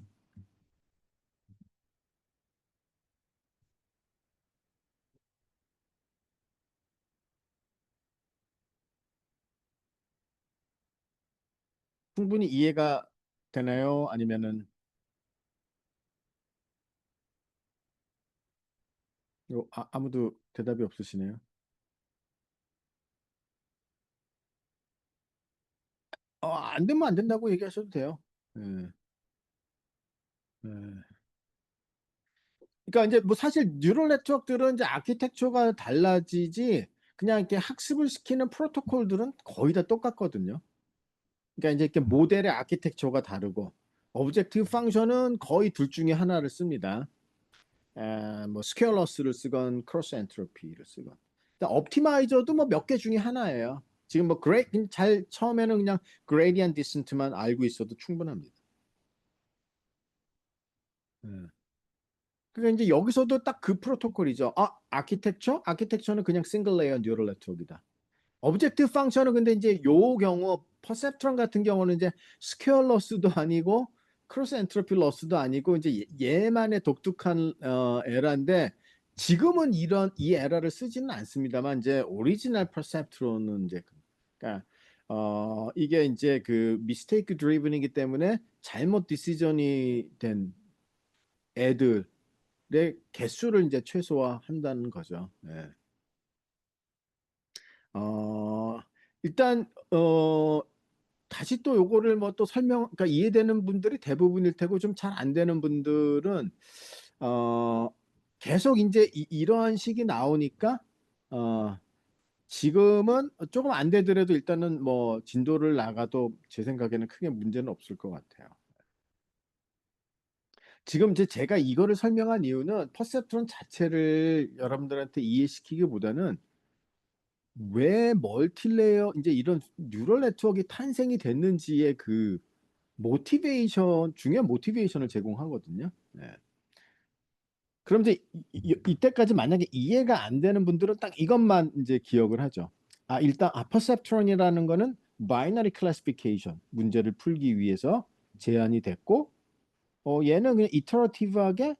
충분히 이해가 되나요? 아니면은 아무도 대답이 없으시네요. 안 되면 안 된다고 얘기하셔도 돼요. 예, 예. 그러니까 이제 뭐 사실 뉴럴 네트워크들은 이제 아키텍처가 달라지지 그냥 이렇게 학습을 시키는 프로토콜들은 거의 다 똑같거든요. 그러니까 이제 이렇게 모델의 아키텍처가 다르고 오브젝티브 펑션은 거의 둘 중에 하나를 씁니다. 뭐 스케일러스를 쓰건 크로스 엔트로피를 쓰건. 옵티마이저도 뭐 몇 개 중에 하나예요. 지금 뭐 잘 처음에는 그냥 그레디언트 디센트만 알고 있어도 충분합니다. 예. 그러니까 이제 여기서도 딱 그 프로토콜이죠. 아키텍처? 아키텍처는 그냥 싱글 레이어 뉴럴 네트워크이다. 오브젝티브 펑션은 근데 이제 요 경우 퍼셉트론 같은 경우는 이제 스퀘어 로스도 아니고 크로스 엔트로피 로스도 아니고 이제 얘만의 독특한 에러인데 지금은 이런 이 에러를 쓰지는 않습니다만 이제 오리지널 퍼셉트론은 이제 그러니까 이게 이제 그 미스테이크 드리븐이기 때문에 잘못 디시전이 된 애들의 개수를 이제 최소화한다는 거죠. 예. 어, 일단 다시 또 요거를 뭐 또 그러니까 이해되는 분들이 대부분일 테고 좀 잘 안 되는 분들은 어, 계속 이제 이러한 식이 나오니까 어, 지금은 조금 안 되더라도 일단은 뭐 진도를 나가도 제 생각에는 크게 문제는 없을 것 같아요. 지금 이제 제가 이거를 설명한 이유는 퍼셉트론 자체를 여러분들한테 이해시키기보다는 왜 멀티레이어 이제 이런 뉴럴 네트워크가 탄생이 됐는지의 그 모티베이션 중요한 모티베이션을 제공하거든요. 네. 그럼 이제 이때까지 만약에 이해가 안 되는 분들은 딱 이것만 이제 기억을 하죠. 일단 퍼셉트론이라는 거는 바이너리 클래시피케이션 문제를 풀기 위해서 제안이 됐고, 얘는 그냥 이터러티브하게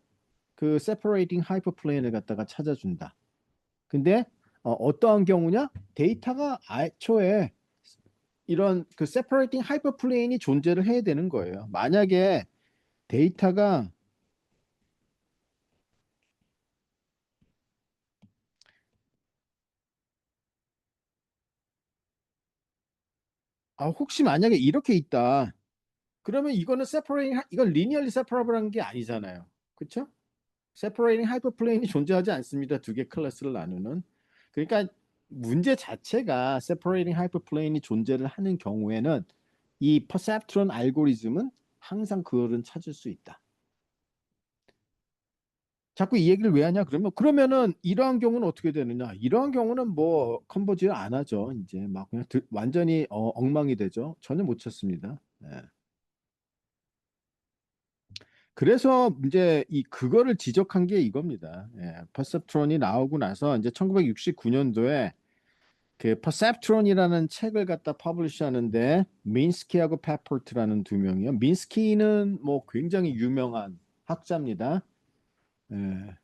그 세퍼레이팅 하이퍼플레인을 갖다가 찾아준다. 근데 어떠한 경우냐? 데이터가 애초에 이런 그 세퍼레이팅 하이퍼플레인이 존재를 해야 되는 거예요. 만약에 데이터가 혹시 만약에 이렇게 있다. 그러면 이거는 세퍼레이팅 이건 리니얼리 세퍼러블한 게 아니잖아요. 그렇죠? 세퍼레이팅 하이퍼플레인이 존재하지 않습니다. 두 개 클래스를 나누는. 그러니까 문제 자체가 세퍼레이팅 하이퍼플레인이 존재를 하는 경우에는 이 퍼셉트론 알고리즘은 항상 그거를 찾을 수 있다. 자꾸 이 얘기를 왜 하냐? 그러면은 이러한 경우는 어떻게 되느냐? 이러한 경우는 뭐 컨버지를 안 하죠. 이제 막 그냥 완전히 엉망이 되죠. 전혀 못 찾습니다. 네. 그래서 이제 그거를 지적한 게 이겁니다. 퍼셉트론이 나오고 나서 이제 1969년도에 그 퍼셉트론이라는 책을 갖다 퍼블리시하는데 민스키하고 페퍼트라는 두 명이요. 민스키는 뭐 굉장히 유명한 학자입니다. 예,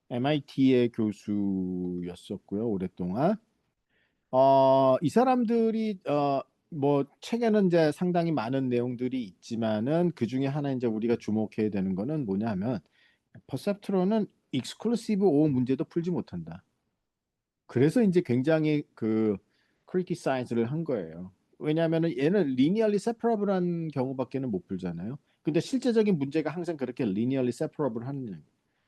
MIT의 교수였었고요, 오랫동안. 이 사람들이 뭐 책에는 이제 상당히 많은 내용들이 있지만은 그 중에 하나 이제 우리가 주목해야 되는 거는 뭐냐 하면 퍼셉트론은 익스클루시브 O 문제도 풀지 못한다. 그래서 이제 굉장히 그 크리티사이즈를 한 거예요. 왜냐하면은 얘는 리니얼리 세퍼러블한 경우밖에는 못 풀잖아요. 근데 실제적인 문제가 항상 그렇게 리니얼리 세퍼러블 하느냐.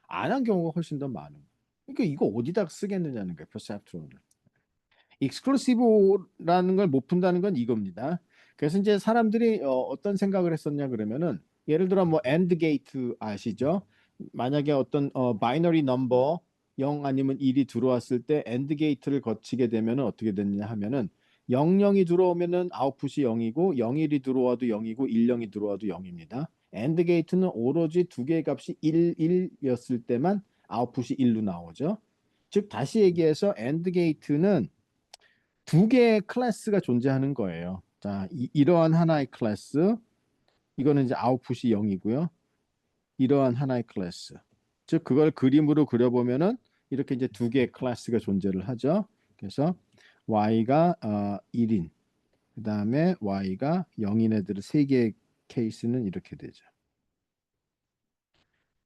안 한 경우가 훨씬 더 많은. 그러니까 이거 어디다 쓰겠느냐는 거예요. 퍼셉트론을. 익스클루시브라는 걸 못 푼다는 건 이겁니다. 그래서 이제 사람들이 떤 생각을 했었냐 그러면은 예를 들어 뭐 AND 게이트 아시죠? 만약에 어떤 바이너리 넘버 0 아니면 1이 들어왔을 때 AND 게이트를 거치게 되면은 어떻게 되느냐 하면은 00이 들어오면은 아웃풋이 0이고 01이 들어와도 0이고 10이 들어와도 0입니다. AND 게이트는 오로지 두 개의 값이 1, 1이었을 때만 아웃풋이 1로 나오죠. 즉 다시 얘기해서 AND 게이트는 두 개의 클래스가 존재하는 거예요. 자, 이러한 하나의 클래스, 이거는 이제 아웃풋이 0이고요. 이러한 하나의 클래스. 즉, 그걸 그림으로 그려보면은 이렇게 이제 두 개의 클래스가 존재를 하죠. 그래서 y가 1인, 그 다음에 y가 0인 애들 세 개의 케이스는 이렇게 되죠.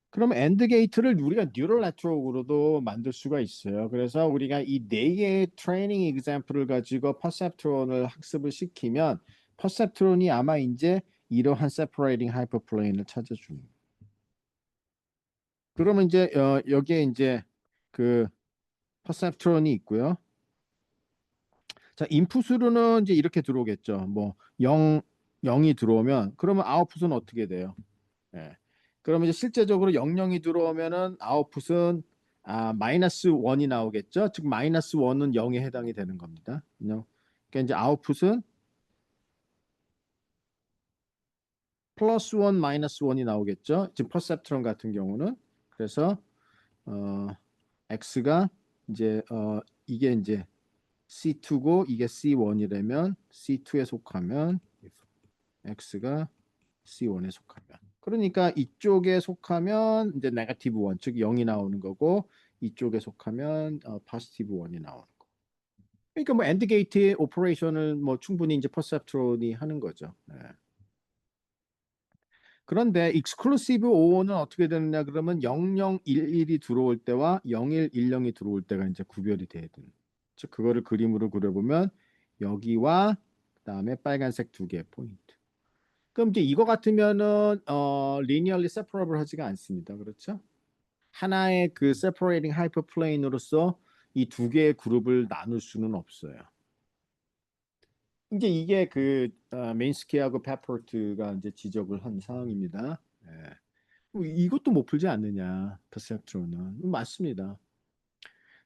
그럼 엔드 게이트를 우리가 뉴럴 네트워크로도 만들 수가 있어요. 그래서 우리가 이 네 개의 트레이닝 example을 가지고 퍼셉트론을 학습을 시키면 퍼셉트론이 아마 이제 이러한 separating hyperplane을 찾아줍니다. 그러면 이제 여기에 이제 그 퍼셉트론이 있고요. 자, 인풋으로는 이제 이렇게 들어오겠죠. 뭐 0, 0이 들어오면 그러면 아웃풋은 어떻게 돼요? 예. 그러면 이제 실제적으로 00이 들어오면은 아웃풋은 마이너스 1이 나오겠죠. 즉 마이너스 1은 0에 해당이 되는 겁니다. 그러니까 이제 아웃풋은 플러스 1 마이너스 1이 나오겠죠. 지금 퍼셉트론 같은 경우는 그래서 어, x가 이제 이게 이제 C2고 이게 C1이라면 C2에 속하면 x가 C1에 속하면. 그러니까 이쪽에 속하면 이제 네거티브 1, 즉 0이 나오는 거고 이쪽에 속하면 포지티브 1이 나오는 거. 그러니까 뭐 엔드 게이트의 오퍼레이션을 뭐 충분히 이제 퍼셉트론이 하는 거죠. 네. 그런데 익스클루시브 O는 어떻게 되느냐 그러면 0011이 들어올 때와 0110이 들어올 때가 이제 구별이 돼야 되는. 즉 그거를 그림으로 그려보면 여기와 그다음에 빨간색 두 개 포인트. 그럼 이제 이거 같으면은 linearly separable 하지가 않습니다. 그렇죠? 하나의 그 separating hyperplane으로서 이 두 개의 그룹을 나눌 수는 없어요. 이제 이게 그 메인스키하고 페퍼트가 이제 지적을 한 사항입니다. 예. 이것도 못 풀지 않느냐, 퍼셉트론은 맞습니다.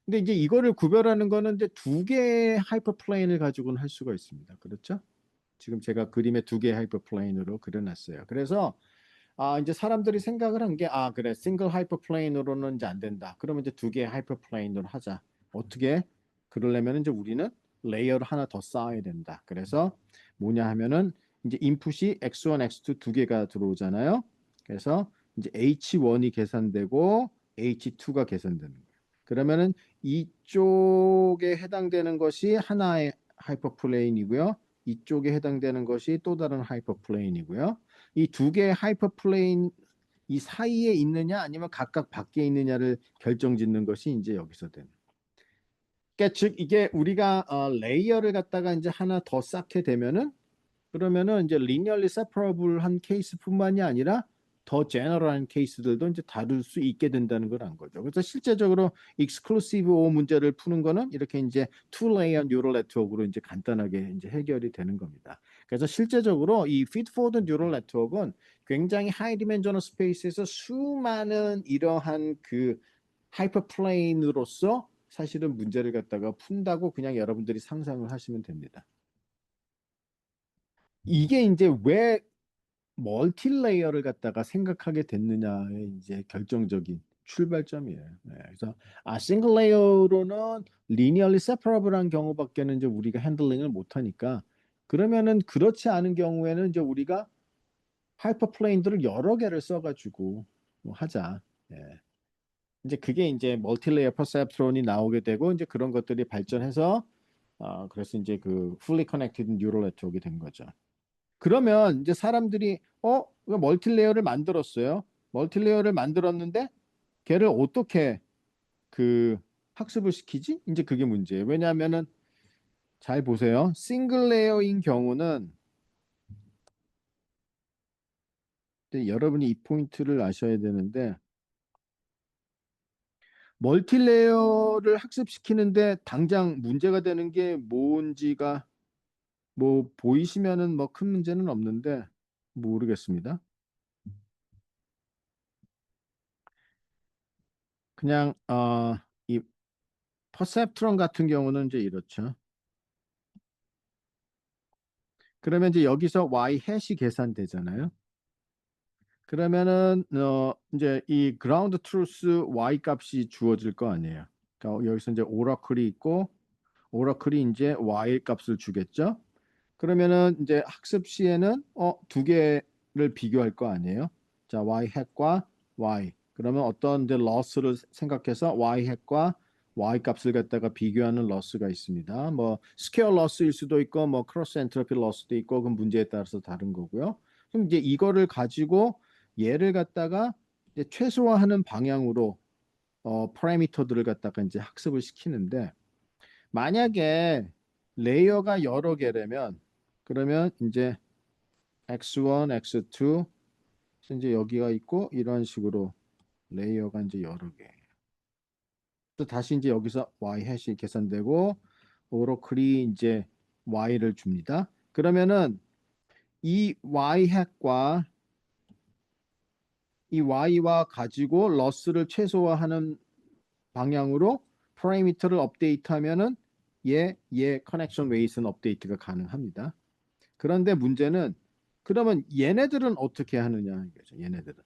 근데 이제 이거를 구별하는 거는 이제 두 개의 하이퍼플레인을 가지고는 할 수가 있습니다. 그렇죠? 지금 제가 그림에 두 개의 하이퍼플레인으로 그려놨어요. 그래서 이제 사람들이 생각을 한 게, 그래, 싱글 하이퍼플레인으로는 이제 안 된다. 그러면 이제 두 개의 하이퍼플레인으로 하자. 어떻게? 그러려면 이제 우리는 레이어를 하나 더 쌓아야 된다. 그래서 뭐냐 하면은 이제 인풋이 x1, x2 두 개가 들어오잖아요. 그래서 이제 h1이 계산되고 h2가 계산되는 거예요. 그러면은 이쪽에 해당되는 것이 하나의 하이퍼플레인이고요. 이쪽에 해당되는 것이 또 다른 하이퍼플레인이고요. 이 두 개의 하이퍼플레인 이 사이에 있느냐 아니면 각각 밖에 있느냐를 결정짓는 것이 이제 여기서 되는. 그러니까 즉 이게 우리가 레이어를 갖다가 이제 하나 더 쌓게 되면은 그러면은 이제 linearly separable한 케이스뿐만이 아니라 더 제너럴한 케이스들도 이제 다룰 수 있게 된다는 걸 안 거죠. 그래서 실제적으로 exclusive O 문제를 푸는 거는 이렇게 이제 two layer neural network으로 이제 간단하게 이제 해결이 되는 겁니다. 그래서 실제적으로 이 feed forward neural network은 굉장히 high dimensional space에서 수많은 이러한 그 하이퍼플레인으로서 사실은 문제를 갖다가 푼다고 그냥 여러분들이 상상을 하시면 됩니다. 이게 이제 왜 멀티 레이어를 갖다가 생각하게 됐느냐의 이제 결정적인 출발점이에요. 네, 그래서 싱글 레이어로는 리니얼리 세퍼러블한 경우밖에는 이제 우리가 핸들링을 못 하니까 그러면은 그렇지 않은 경우에는 이제 우리가 하이퍼 플레인들을 여러 개를 써가지고 뭐 하자. 예. 이제 그게 이제 멀티 레이어 퍼셉트론이 나오게 되고 이제 그런 것들이 발전해서 그래서 이제 그 fully connected neural network이 된 거죠. 그러면 이제 사람들이 멀티레이어를 만들었어요. 멀티레이어를 만들었는데 걔를 어떻게 그 학습을 시키지? 이제 그게 문제예요. 왜냐하면은 잘 보세요. 싱글 레이어인 경우는 여러분이 이 포인트를 아셔야 되는데 멀티레이어를 학습시키는데 당장 문제가 되는 게 뭔지가 뭐 보이시면은 뭐 큰 문제는 없는데 모르겠습니다. 그냥 이 퍼셉트론 같은 경우는 이제 이렇죠. 그러면 이제 여기서 y 해시 계산되잖아요. 그러면은 이제 이 ground truth y 값이 주어질 거 아니에요. 그러니까 여기서 이제 오라클이 있고 오라클이 이제 y 값을 주겠죠. 그러면은 이제 학습 시에는 두 개를 비교할 거 아니에요. 자, y hat과 y. 그러면 어떤 이제 loss를 생각해서 y hat과 y 값을 갖다가 비교하는 loss가 있습니다. 뭐 스퀘어 loss일 수도 있고 뭐 크로스 엔트로피 loss도 있고 그 문제에 따라서 다른 거고요. 그럼 이제 이거를 가지고 얘를 갖다가 이제 최소화하는 방향으로 파라미터들을 갖다가 이제 학습을 시키는데 만약에 레이어가 여러 개라면 그러면 이제 x1, x2 이제 여기가 있고 이런 식으로 레이어가 이제 여러 개. 또 다시 이제 여기서 y 해시 계산되고 오로클이 이제 y를 줍니다. 그러면은 이 y 핵과 이 y와 가지고 러스를 최소화하는 방향으로 파라미터를 업데이트하면은 얘 커넥션 웨이트는 업데이트가 가능합니다. 그런데 문제는 그러면 얘네들은 어떻게 하느냐 이거죠. 얘네들은.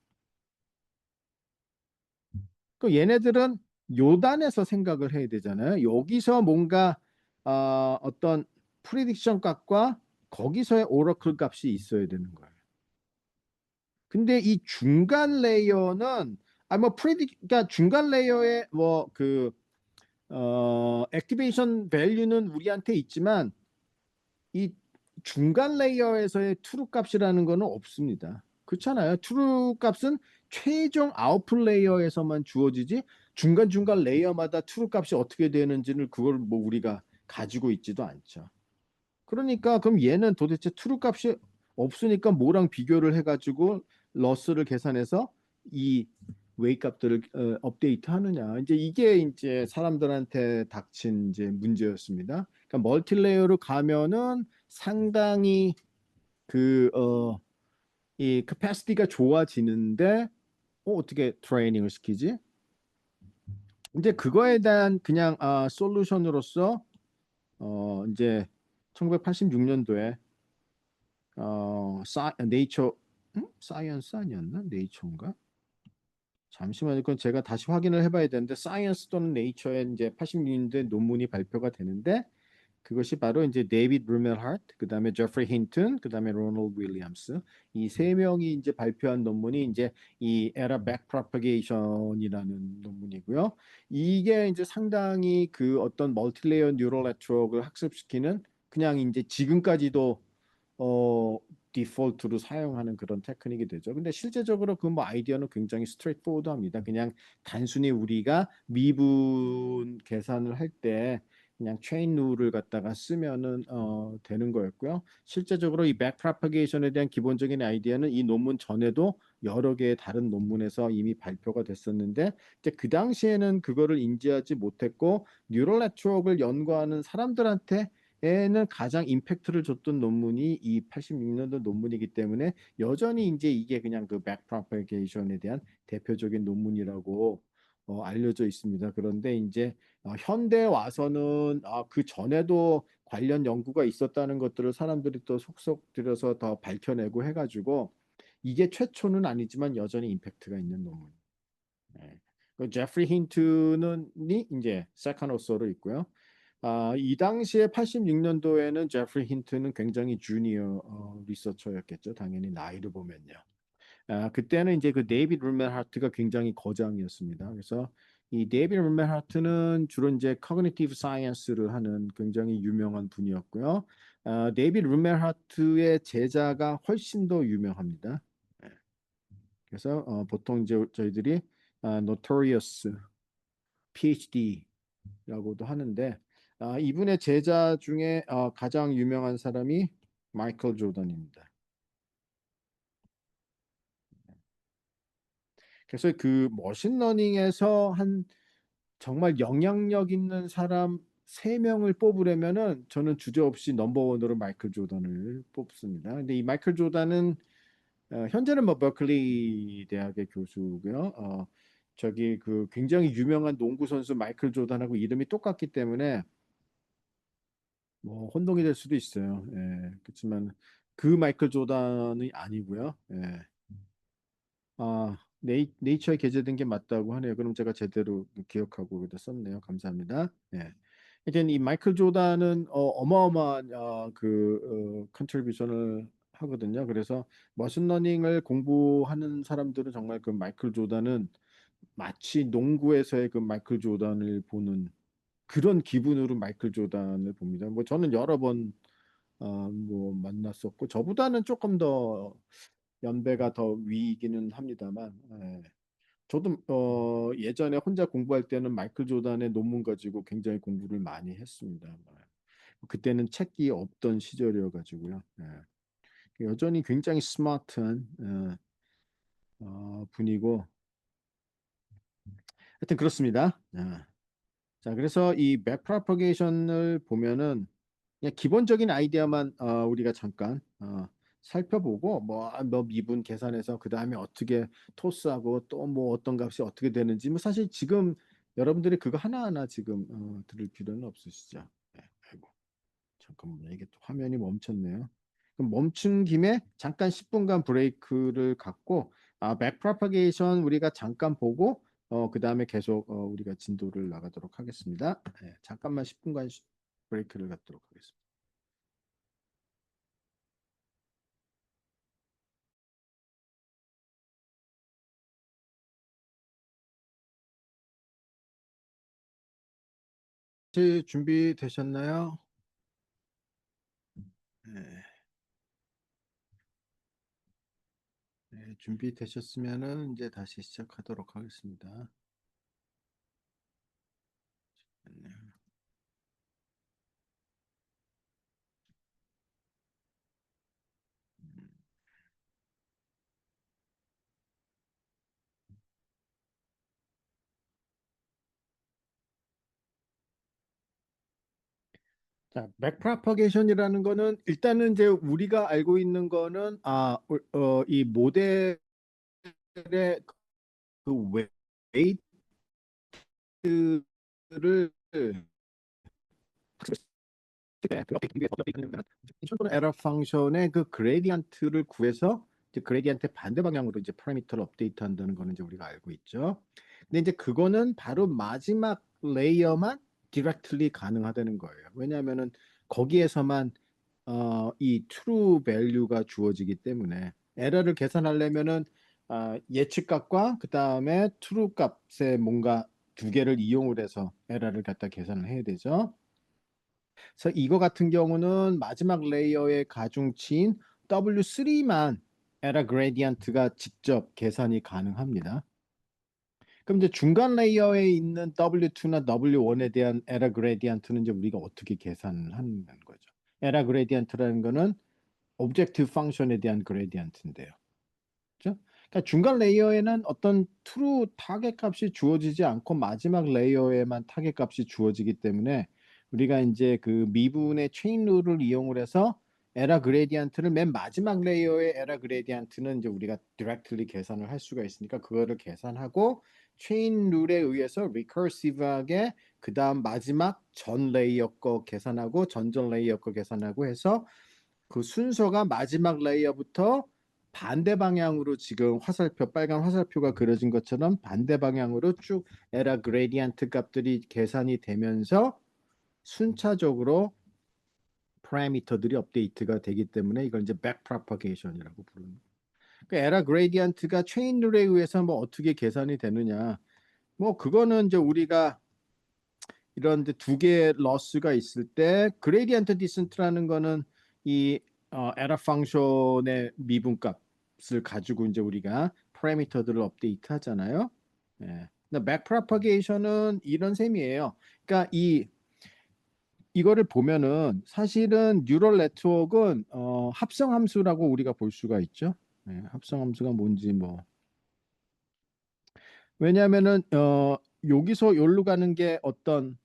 그 얘네들은 요단에서 생각을 해야 되잖아요. 여기서 뭔가 어떤 프리딕션 값과 거기서의 오러클 값이 있어야 되는 거예요. 근데 이 중간 레이어는 뭐 그러니까 중간 레이어의 뭐그 액티베이션 밸류는 우리한테 있지만 이 중간 레이어에서의 트루 값이라는 거는 없습니다. 그렇잖아요. 트루 값은 최종 아웃풋 레이어에서만 주어지지 중간중간 레이어마다 트루 값이 어떻게 되는지를 그걸 뭐 우리가 가지고 있지도 않죠. 그러니까 그럼 얘는 도대체 트루 값이 없으니까 뭐랑 비교를 해가지고 러스를 계산해서 이 웨이 값들을 업데이트 하느냐. 이제 이게 이제 사람들한테 닥친 이제 문제였습니다. 그러니까 멀티레이어로 가면은 상당히 이 캐패시티가 좋아지는데 어떻게 트레이닝을 시키지? 이제 그거에 대한 그냥 솔루션으로서 이제 1986년도에 네이처 사이언스 아니었나? 네이처인가? 잠시만요. 그건 제가 다시 확인을 해봐야 되는데 사이언스 또는 네이처에 이제 86년대 논문이 발표가 되는데 그것이 바로 이제 데이비드 루멜하트, 그다음에 제프리 힌튼, 그다음에 로널드 윌리엄스 이 세 명이 이제 발표한 논문이 이제 이 에라 백 프로파게이션이라는 논문이고요. 이게 이제 상당히 그 어떤 멀티레이어 뉴럴 네트워크를 학습시키는 그냥 이제 지금까지도 어 디폴트로 사용하는 그런 테크닉이 되죠. 근데 실제적으로 그 뭐 아이디어는 굉장히 스트레이트포워드합니다. 그냥 단순히 우리가 미분 계산을 할 때 그냥 체인 룰을 갖다가 쓰면은 되는 거였고요. 실제적으로 이 백프로파게이션에 대한 기본적인 아이디어는 이 논문 전에도 여러 개의 다른 논문에서 이미 발표가 됐었는데 이제 그 당시에는 그거를 인지하지 못했고 뉴럴 네트워크를 연구하는 사람들한테 에는 가장 임팩트를 줬던 논문이 이 86년도 논문이기 때문에 여전히 이제 이게 그냥 그 백프로파게이션에 대한 대표적인 논문이라고 알려져 있습니다. 그런데 이제 현대 와서는 그 전에도 관련 연구가 있었다는 것들을 사람들이 또 속속 들여서 더 밝혀내고 해가지고 이게 최초는 아니지만 여전히 임팩트가 있는 논문. 네. 그 제프리 힌트는 이제 세컨 오서로 있고요. 이 당시에 86년도에는 제프리 힌트는 굉장히 주니어 리서처였겠죠. 당연히 나이를 보면요. 그때는 이제 그 데이비드 루멜하트가 굉장히 거장이었습니다. 그래서 이 데이비드 루멜하트는 주로 이제 커그니티브 사이언스를 하는 굉장히 유명한 분이었고요. 데이비드 루멜하트의 제자가 훨씬 더 유명합니다. 예. 그래서 보통 이제 저희들이 notorious PhD라고도 하는데 이분의 제자 중에 가장 유명한 사람이 마이클 조던입니다. 그래서 그 머신러닝에서 한 정말 영향력 있는 사람 세명을 뽑으려면은 저는 주저없이 넘버원으로 마이클 조던을 뽑습니다. 근데 이 마이클 조던은 현재는 뭐 버클리 대학의 교수고요. 저기 그 굉장히 유명한 농구 선수 마이클 조던하고 이름이 똑같기 때문에 뭐 혼동이 될 수도 있어요. 예, 그렇지만 그 마이클 조던이 아니고요. 예. 네이처에 게재된 게 맞다고 하네요. 그럼 제가 제대로 기억하고 여기다 썼네요. 감사합니다. 예. 이제 이 마이클 조단은 어마어마한 컨트리뷰션을 하거든요. 그래서 머신러닝을 공부하는 사람들은 정말 그 마이클 조단은 마치 농구에서의 그 마이클 조단을 보는 그런 기분으로 마이클 조단을 봅니다. 뭐 저는 여러 번 뭐 만났었고 저보다는 조금 더 연배가 더 위이기는 합니다만 예. 저도 예전에 혼자 공부할 때는 마이클 조단의 논문 가지고 굉장히 공부를 많이 했습니다. 그때는 책이 없던 시절이어가지고요. 예. 여전히 굉장히 스마트한 분이고 하여튼 그렇습니다. 자, 그래서 이 백프로퍼게이션을 보면은 그냥 기본적인 아이디어만 우리가 잠깐 살펴보고 뭐 미분 계산해서 그 다음에 어떻게 토스하고 또 뭐 어떤 값이 어떻게 되는지 뭐 사실 지금 여러분들이 그거 하나하나 지금 들을 필요는 없으시죠. 네, 아이고 잠깐만요. 이게 또 화면이 멈췄네요. 그럼 멈춘 김에 잠깐 10분간 브레이크를 갖고 백프로퍼게이션 우리가 잠깐 보고 그 다음에 계속 우리가 진도를 나가도록 하겠습니다. 네, 잠깐만 10분간 브레이크를 갖도록 하겠습니다. 혹시 준비되셨나요? 네, 네, 준비되셨으면은 이제 다시 시작하도록 하겠습니다. 네. 자, 백프로퍼게이션이라는 거는 일단은 이제 우리가 알고 있는 거는 이 모델의 그 웨이트를 그 어떻게 에러 펑션의 그 그레디언트를 구해서 이제 그레디언트 반대 방향으로 이제 파라미터를 업데이트 한다는 거는 이제 우리가 알고 있죠. 근데 이제 그거는 바로 마지막 레이어만 디렉틀리 가능하다는 거예요. 왜냐하면은 거기에서만 이 true value가 주어지기 때문에 에러를 계산하려면은 예측값과 그 다음에 true 값의 뭔가 두 개를 이용을 해서 에러를 갖다 계산을 해야 되죠. 그래서 이거 같은 경우는 마지막 레이어의 가중치인 W3만 에러 그레디언트가 직접 계산이 가능합니다. 그럼 이제 중간 레이어에 있는 W2나 W1에 대한 에러 그레디언트는 이제 우리가 어떻게 계산을 하는 거죠? 에러 그레디언트라는 거는 오브젝티브 펑션에 대한 그레디언트인데요. 그렇죠? 그러니까 중간 레이어에는 어떤 true 타겟 값이 주어지지 않고 마지막 레이어에만 타겟 값이 주어지기 때문에 우리가 이제 그 미분의 체인 룰을 이용을 해서 에러 그레디언트를 맨 마지막 레이어의 에러 그레디언트는 이제 우리가 디렉틀리 계산을 할 수가 있으니까 그거를 계산하고 체인 룰에 의해서 리커시브하게 그 다음 마지막 전 레이어 거 계산하고 전전 레이어 거 계산하고 해서 그 순서가 마지막 레이어부터 반대 방향으로 지금 화살표 빨간 화살표가 그려진 것처럼 반대 방향으로 쭉 에러 그레디언트 값들이 계산이 되면서 순차적으로 파라미터들이 업데이트가 되기 때문에 이걸 이제 백 프로파게이션이라고 부르는. 그 에러 그레디언트가 체인 룰에 의해서 뭐 어떻게 계산이 되느냐? 뭐 그거는 이제 우리가 이런 두 개의 러스가 있을 때 그레디언트 디센트라는 거는 이 에러 펑션의 미분값을 가지고 이제 우리가 파라미터들을 업데이트 하잖아요. 예. 근데 백 프로파게이션은 이런 셈이에요. 그러니까 이거를 보면은 사실은 뉴럴 네트워크는 합성 함수라고 우리가 볼 수가 있죠. 예, 합성 함수가 뭔지 뭐 왜냐하면은 여기서 여기로 가는 게 어떤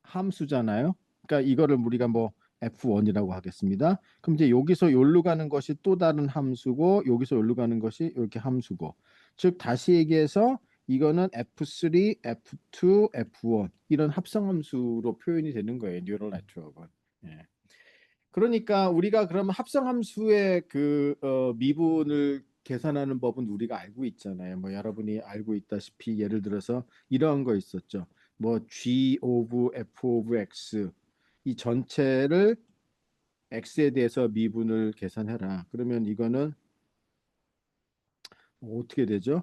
함수잖아요. 그러니까 이거를 우리가 뭐 F1이라고 하겠습니다. 그럼 이제 여기서 여기로 가는 것이 또 다른 함수고 여기서 여기로 가는 것이 이렇게 함수고 즉 다시 얘기해서 이거는 F3, F2, F1 이런 합성 함수로 표현이 되는 거예요. 뉴럴 네트워크는. 예. 그러니까 우리가 그러면 합성 함수의 그 미분을 계산하는 법은 우리가 알고 있잖아요. 뭐 여러분이 알고 있다시피 예를 들어서 이런 거 있었죠. 뭐 G of F of X 이 전체를 X에 대해서 미분을 계산해라. 그러면 이거는 어떻게 되죠?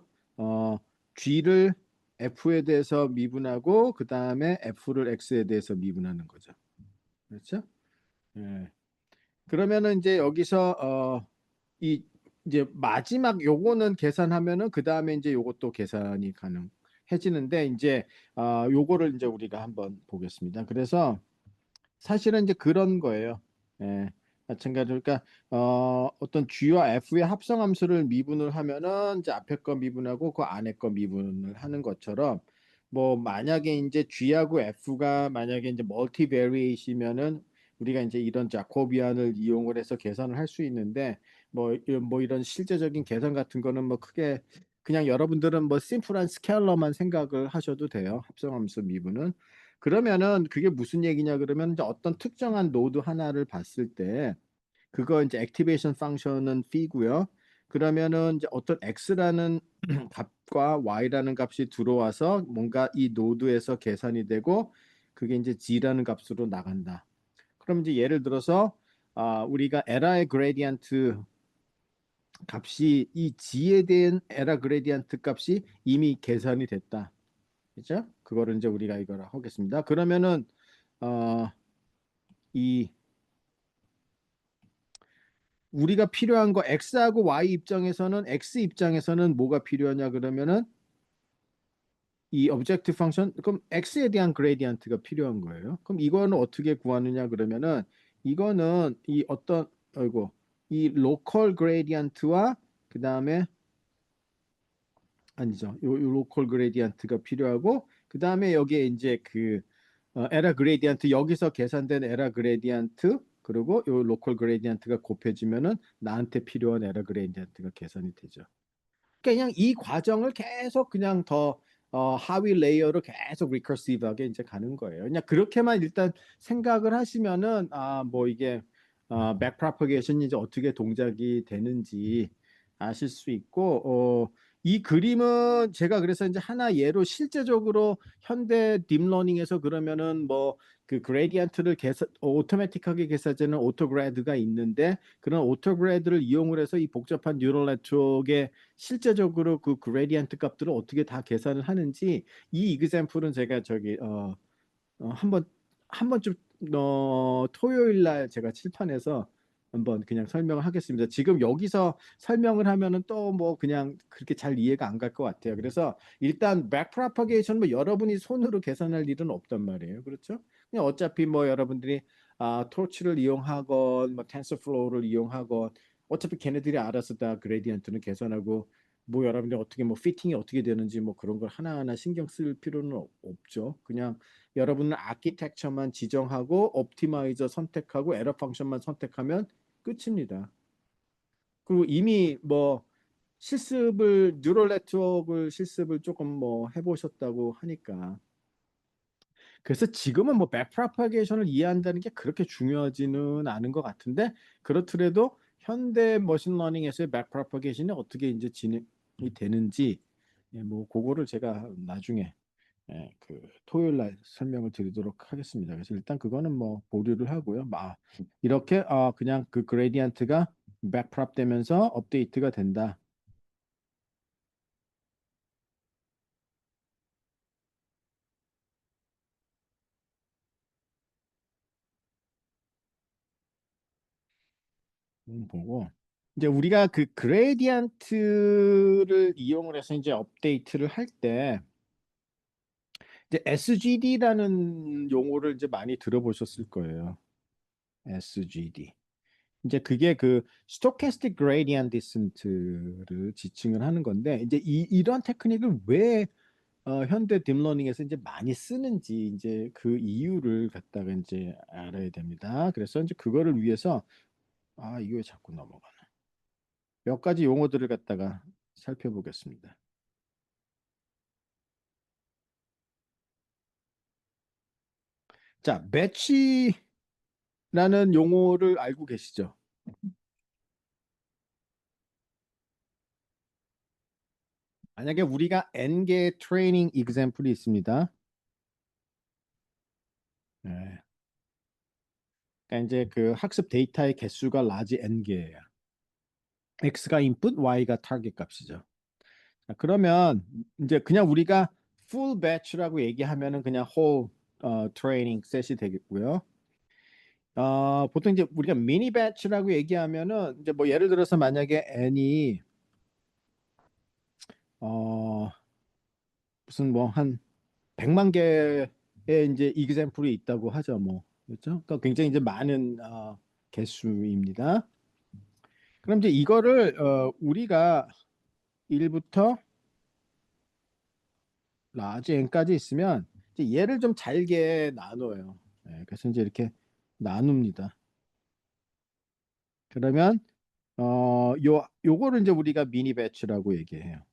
G를 F에 대해서 미분하고 그 다음에 F를 X에 대해서 미분하는 거죠. 그렇죠? 예. 그러면은 이제 여기서 이 이제 마지막 요거는 계산하면은 그 다음에 이제 요것도 계산이 가능해지는데 이제 요거를 이제 우리가 한번 보겠습니다. 그래서 사실은 이제 그런 거예요. 예. 마찬가지로 그러니까 어떤 G와 F의 합성 함수를 미분을 하면은 이제 앞에 거 미분하고 그 안에 거 미분을 하는 것처럼 뭐 만약에 이제 G하고 F가 만약에 이제 멀티베리에이시면은 우리가 이제 이런 자코비안을 이용을 해서 계산을 할 수 있는데 뭐 이런 실제적인 계산 같은 거는 뭐 크게 그냥 여러분들은 뭐 심플한 스케일러만 생각을 하셔도 돼요. 합성 함수 미분은. 그러면은 그게 무슨 얘기냐 그러면 이제 어떤 특정한 노드 하나를 봤을 때 그거 이제 액티베이션 펑션은 p고요. 그러면은 이제 어떤 x라는 값과 y라는 값이 들어와서 뭔가 이 노드에서 계산이 되고 그게 이제 g라는 값으로 나간다. 그럼 이제 예를 들어서 우리가 에라의 그레디언트 값이 이 g에 대한 에라 그레디언트 값이 이미 계산이 됐다. 그죠? 그거를 이제 우리가 이걸 하겠습니다. 그러면은 어, 이 우리가 필요한 거 x하고 y 입장에서는 x 입장에서는 뭐가 필요하냐 그러면은 이 objective 펑션 그럼 x에 대한 그레디언트가 필요한 거예요. 그럼 이거는 어떻게 구하느냐 그러면은 이거는 이 어떤 아이고 이 로컬 그레디언트와 그 다음에 아니죠. 요 로컬 그레디언트가 필요하고 그 다음에 여기에 이제 그 에라 그레디언트 여기서 계산된 에라 그레디언트 그리고 요 로컬 그레디언트가 곱해지면은 나한테 필요한 에라 그레디언트가 계산이 되죠. 그러니까 그냥 이 과정을 계속 그냥 더 하위 레이어로 계속 리커시브하게 이제 가는 거예요. 그냥 그렇게만 일단 생각을 하시면은 뭐 이게 백프로퍼게이션이 이제 어떻게 동작이 되는지 아실 수 있고, 이 그림은 제가 그래서 이제 하나 예로 실제적으로 현대 딥러닝에서 그러면은 뭐 그 그레디언트를 오토매틱하게 계산되는 오토그래드가 있는데 그런 오토그래드를 이용을 해서 이 복잡한 뉴럴 네트워크에 실제적으로 그 그레디언트 값들을 어떻게 다 계산을 하는지 이 이그샘플은 제가 저기 한번 한 번쯤 토요일 날 제가 칠판에서 한번 그냥 설명을 하겠습니다. 지금 여기서 설명을 하면은 또 뭐 그냥 그렇게 잘 이해가 안 갈 것 같아요. 그래서 일단 back propagation 뭐 여러분이 손으로 계산할 일은 없단 말이에요. 그렇죠? 그냥 어차피 뭐 여러분들이 토치를 이용하건 뭐 텐서플로우를 이용하건 어차피 걔네들이 알아서 다 그레디언트는 계산하고 뭐 여러분들이 어떻게 뭐 피팅이 어떻게 되는지 뭐 그런 걸 하나하나 신경 쓸 필요는 없죠. 그냥 여러분은 아키텍처만 지정하고 옵티마이저 선택하고 에러 펑션만 선택하면 끝입니다. 그리고 이미 뭐 실습을 뉴럴 네트워크를 실습을 조금 뭐 해보셨다고 하니까 그래서 지금은 뭐 백프로파게이션을 이해한다는 게 그렇게 중요하지는 않은 것 같은데 그렇더라도 현대 머신러닝에서의 백프로파게이션이 어떻게 이제 진행이 되는지 뭐 그거를 제가 나중에 그 토요일 날 설명을 드리도록 하겠습니다. 그래서 일단 그거는 뭐 보류를 하고요. 이렇게 그냥 그 그레디언트가 백프롭 되면서 업데이트가 된다. 보고 이제 우리가 그 그레디언트를 이용을 해서 이제 업데이트를 할 때 이제 SGD라는 용어를 이제 많이 들어보셨을 거예요. SGD. 이제 그게 그 스토캐스틱 그레디언트 디센트를 지칭을 하는 건데 이제 이런 테크닉을 왜 현대 딥러닝에서 이제 많이 쓰는지 이제 그 이유를 갖다가 이제 알아야 됩니다. 그래서 이제 그거를 위해서 이거 왜 자꾸 넘어가나? 몇 가지 용어들을 갖다가 살펴보겠습니다. 자, 배치라는 용어를 알고 계시죠? 만약에 우리가 n개 트레이닝 example이 있습니다. 네. 그러니까 이제 그 학습 데이터의 개수가 라지 n개예요. x가 input, y가 타겟 값이죠. 자, 그러면 이제 그냥 우리가 full batch라고 얘기하면은 그냥 whole training set이 되겠고요. 보통 이제 우리가 mini batch라고 얘기하면은 이제 뭐 예를 들어서 만약에 n이 어 무슨 뭐 한 100만 개의 이제 example이 있다고 하죠, 뭐. 그렇죠? 그러니까 굉장히 이제 많은 개수입니다. 그럼 이제 이거를 우리가 1부터 라지 n까지 있으면 이제 얘를 좀 잘게 나눠요. 그래서 이제 이렇게 나눕니다. 그러면 요거를 이제 우리가 미니 배치라고 얘기해요.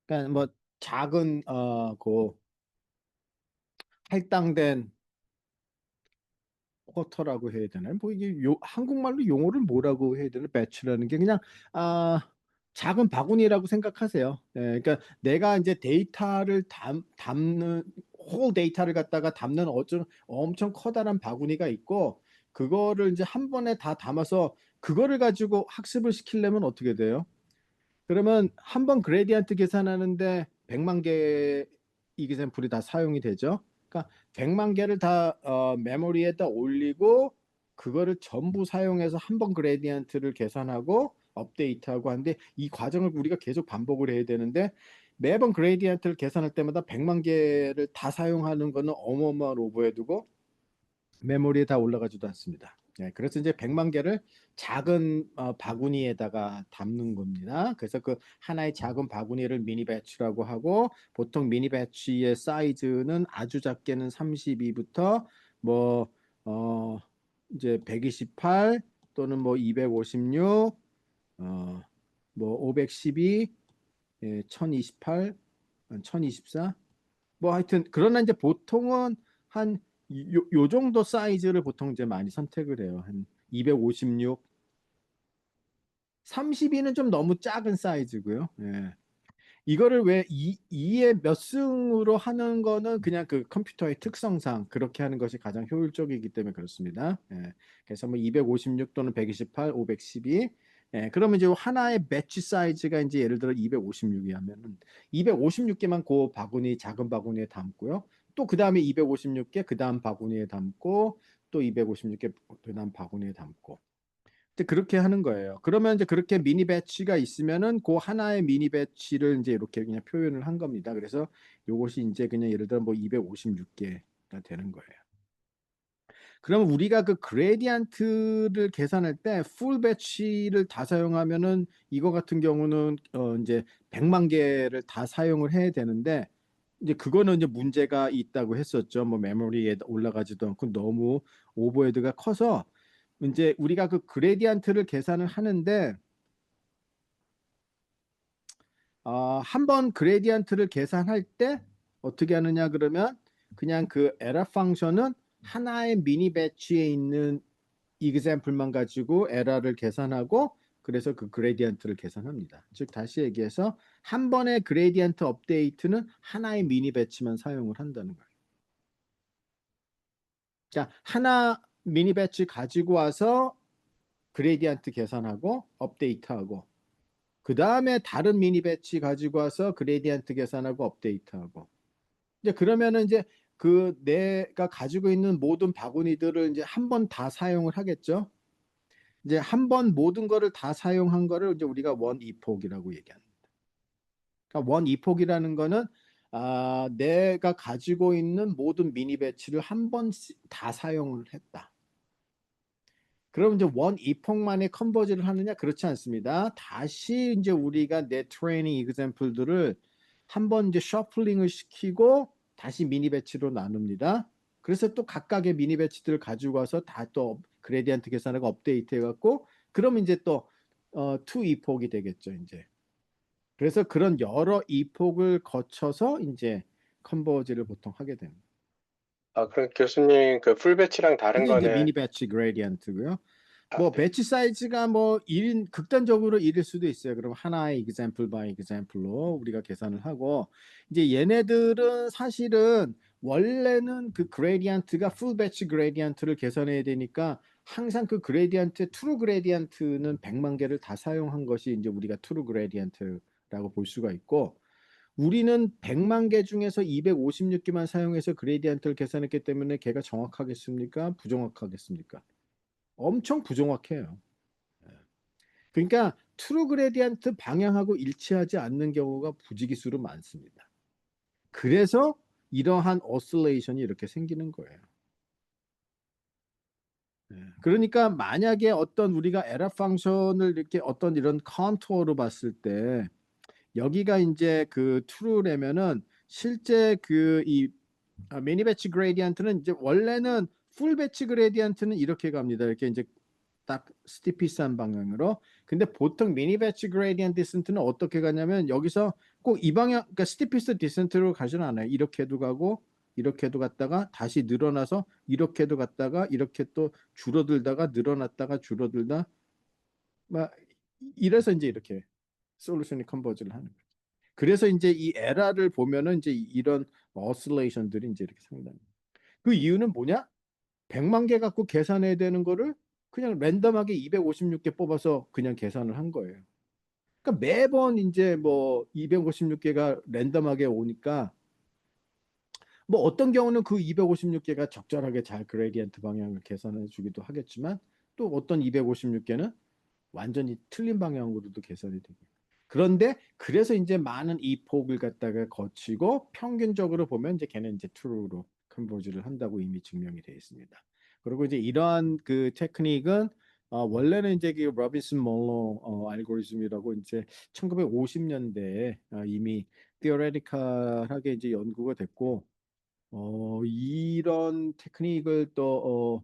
그러니까 뭐 작은 그 할당된 쿼터라고 해야 되나요? 뭐 이게 한국말로 용어를 뭐라고 해야 되나? 배치라는 게 그냥 아 작은 바구니라고 생각하세요. 그러니까 내가 이제 데이터를 담는 홀 데이터를 갖다가 담는 엄청 커다란 바구니가 있고 그거를 이제 한 번에 다 담아서 그거를 가지고 학습을 시키려면 어떻게 돼요? 그러면 한 번 그레디언트 계산하는데 100만 개 이그샘플이 다 사용이 되죠. 그러니까 100만 개를 다 메모리에다 올리고 그거를 전부 사용해서 한 번 그레디언트를 계산하고 업데이트하고 하는데 이 과정을 우리가 계속 반복을 해야 되는데 매번 그레디언트를 계산할 때마다 100만 개를 다 사용하는 거는 어마어마한 오버헤드고 메모리에 다 올라가지도 않습니다. 그래서 이제 100만 개를 작은 바구니에다가 담는 겁니다. 그래서 그 하나의 작은 바구니를 미니 배치라고 하고 보통 미니 배치의 사이즈는 아주 작게는 32부터 뭐 이제 128 또는 뭐 256, 뭐 512, 1028, 1024 뭐 하여튼 그러나 이제 보통은 한 요 정도 사이즈를 보통 이제 많이 선택을 해요. 한 256. 32는 좀 너무 작은 사이즈고요. 예. 이거를 왜 2의 몇 승으로 하는 거는 그냥 그 컴퓨터의 특성상 그렇게 하는 것이 가장 효율적이기 때문에 그렇습니다. 예. 그래서 뭐 256 또는 128, 512. 예. 그러면 이제 하나의 배치 사이즈가 이제 예를 들어 256이 하면은 256개만 그 바구니 작은 바구니에 담고요. 또 그다음에 256개 그다음 바구니에 담고 또 256개 그다음 바구니에 담고 이제 그렇게 하는 거예요. 그러면 이제 그렇게 미니 배치가 있으면은 그 하나의 미니 배치를 이제 이렇게 그냥 표현을 한 겁니다. 그래서 요것이 이제 그냥 예를 들어 뭐 256개가 되는 거예요. 그러면 우리가 그 그레디언트를 계산할 때 풀 배치를 다 사용하면은 이거 같은 경우는 이제 100만 개를 다 사용을 해야 되는데 이제 그거는 이제 문제가 있다고 했었죠. 뭐 메모리에 올라가지도 않고 너무 오버헤드가 커서 이제 우리가 그 그레디언트를 계산을 하는데 한 번 그레디언트를 계산할 때 어떻게 하느냐 그러면 그냥 그 에러 펑션은 하나의 미니 배치에 있는 example만 가지고 에러를 계산하고 그래서 그 그레디언트를 계산합니다. 즉 다시 얘기해서 한 번의 그레디언트 업데이트는 하나의 미니 배치만 사용을 한다는 거예요. 자, 하나 미니 배치 가지고 와서 그레디언트 계산하고 업데이트하고 그 다음에 다른 미니 배치 가지고 와서 그레디언트 계산하고 업데이트하고 이제 그러면은 이제 그 내가 가지고 있는 모든 바구니들을 이제 한 번 다 사용을 하겠죠. 이제 한 번 모든 거를 다 사용한 거를 이제 우리가 원 이폭이라고 얘기합니다. 그러니까 원 이폭이라는 거는 내가 가지고 있는 모든 미니 배치를 한 번 다 사용을 했다. 그럼 이제 원 이폭만에 컨버즈를 하느냐? 그렇지 않습니다. 다시 이제 우리가 내 트레이닝 이그샘플들을 한번 이제 셔플링을 시키고 다시 미니 배치로 나눕니다. 그래서 또 각각의 미니 배치들을 가지고 와서 다 또 그레디언트 계산하고 업데이트 해갖고 그럼 이제 또 투 이폭이 되겠죠, 이제. 그래서 그런 여러 이폭을 거쳐서 이제 컨버즈를 보통 하게 됩니다. 그럼 교수님 그 풀배치랑 다른 그게 이제 거는 미니 배치 그레디언트고요. 뭐 네. 배치 사이즈가 뭐 1인 극단적으로 1일 수도 있어요. 그럼 하나의 example by example로 우리가 계산을 하고 이제 얘네들은 사실은 원래는 그 그레디언트가 풀 배치 그레디언트를 계산해야 되니까 항상 그 그레디언트 트루 그레디언트는 100만 개를 다 사용한 것이 이제 우리가 트루 그레디언트라고 볼 수가 있고 우리는 100만 개 중에서 256개만 사용해서 그레디언트를 계산했기 때문에 걔가 정확하겠습니까? 부정확하겠습니까? 엄청 부정확해요. 그러니까 트루 그레디언트 방향하고 일치하지 않는 경우가 부지기수로 많습니다. 그래서 이러한 오실레이션이 이렇게 생기는 거예요. 그러니까 만약에 어떤 우리가 에러 펑션을 이렇게 어떤 이런 컨투어로 봤을 때 여기가 이제 그 true라면은 실제 그이 미니 배치 그레디언트는 이제 원래는 풀 배치 그레디언트는 이렇게 갑니다. 이렇게 이제 딱 스티피스한 방향으로. 근데 보통 미니 배치 그레디언트 디센트는 어떻게 가냐면 여기서 꼭 이 방향, 그러니까 스티피스 디센트로 가지는 않아요. 이렇게도 가고 이렇게도 갔다가 다시 늘어나서 이렇게도 갔다가 이렇게 또 줄어들다가 늘어났다가 줄어들다 막 이래서 이제 이렇게 솔루션이 컨버즈를 하는 거예요. 그래서 이제 이 에라를 보면은 이제 이런 어슬레이션들이 이제 이렇게 상당히 그 이유는 뭐냐? 100만 개 갖고 계산해야 되는 거를 그냥 랜덤하게 256개 뽑아서 그냥 계산을 한 거예요. 그러니까 매번 이제 뭐 256개가 랜덤하게 오니까 뭐 어떤 경우는 그 256개가 적절하게 잘 그레디언트 방향을 계산해 주기도 하겠지만 또 어떤 256개는 완전히 틀린 방향으로도 계산이 되고. 그런데 그래서 이제 많은 이 폭을 갖다가 거치고 평균적으로 보면 이제 걔는 이제 true로 컨버즈를 한다고 이미 증명이 되어 있습니다. 그리고 이제 이러한 그 테크닉은 원래는 이제 그 로빈슨 몰로 알고리즘이라고 이제 1950년대에 이미 theoretical하게 이제 연구가 됐고 이런 테크닉을 또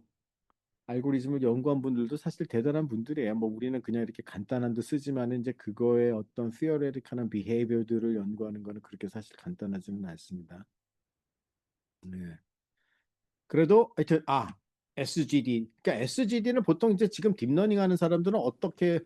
알고리즘을 연구한 분들도 사실 대단한 분들이에요. 뭐 우리는 그냥 이렇게 간단한도 쓰지만 이제 그거의 어떤 theoretic한 behavior들을 연구하는 거는 그렇게 사실 간단하지는 않습니다. 네. 그래도 하여튼 SGD. 그러니까 SGD는 보통 이제 지금 딥러닝 하는 사람들은 어떻게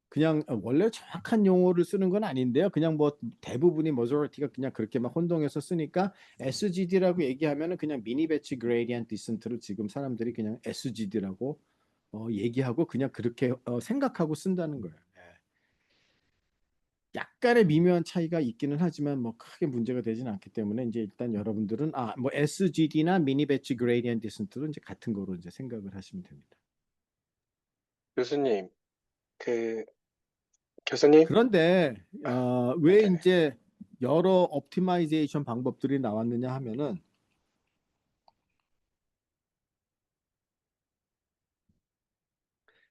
그냥 원래 정확한 용어를 쓰는 건 아닌데요. 그냥 뭐 대부분이 majority가 그냥 그렇게 막 혼동해서 쓰니까 SGD라고 얘기하면은 그냥 미니 배치 그레디언트 디센트를 지금 사람들이 그냥 SGD라고 얘기하고 그냥 그렇게 생각하고 쓴다는 거예요. 예. 약간의 미묘한 차이가 있기는 하지만 뭐 크게 문제가 되지는 않기 때문에 이제 일단 여러분들은 뭐 SGD나 미니 배치 그레디언트 디센트도 이제 같은 거로 이제 생각을 하시면 됩니다. 교수님, 그, 교수님? 그런데 왜 네네. 이제 여러 옵티마이제이션 방법들이 나왔느냐 하면은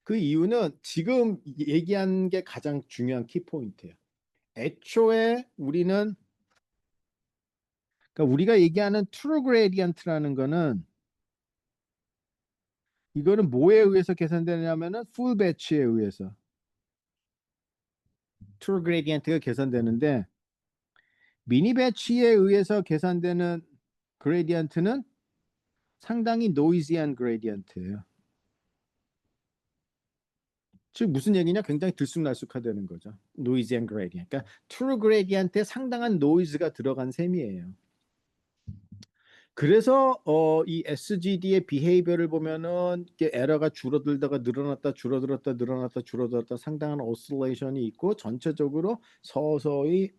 그 이유는 지금 얘기한 게 가장 중요한 키포인트예요. 애초에 그러니까 우리가 얘기하는 트루 그레디언트라는 거는 이거는 뭐에 의해서 계산되냐면은 풀 배치에 의해서 트루 그레디언트가 계산되는데 미니 배치에 의해서 계산되는 그레디언트는 상당히 노이지한 그레디언트예요. 즉 무슨 얘기냐? 굉장히 들쑥날쑥하다는 거죠. 노이즈 앤 그레디언트. 그러니까 트루 그레디언트에 상당한 노이즈가 들어간 셈이에요. 그래서 이 SGD의 비헤이비어를 보면은 이게 에러가 줄어들다가 늘어났다 줄어들었다 늘어났다 줄어들었다 상당한 오실레이션이 있고 전체적으로 서서히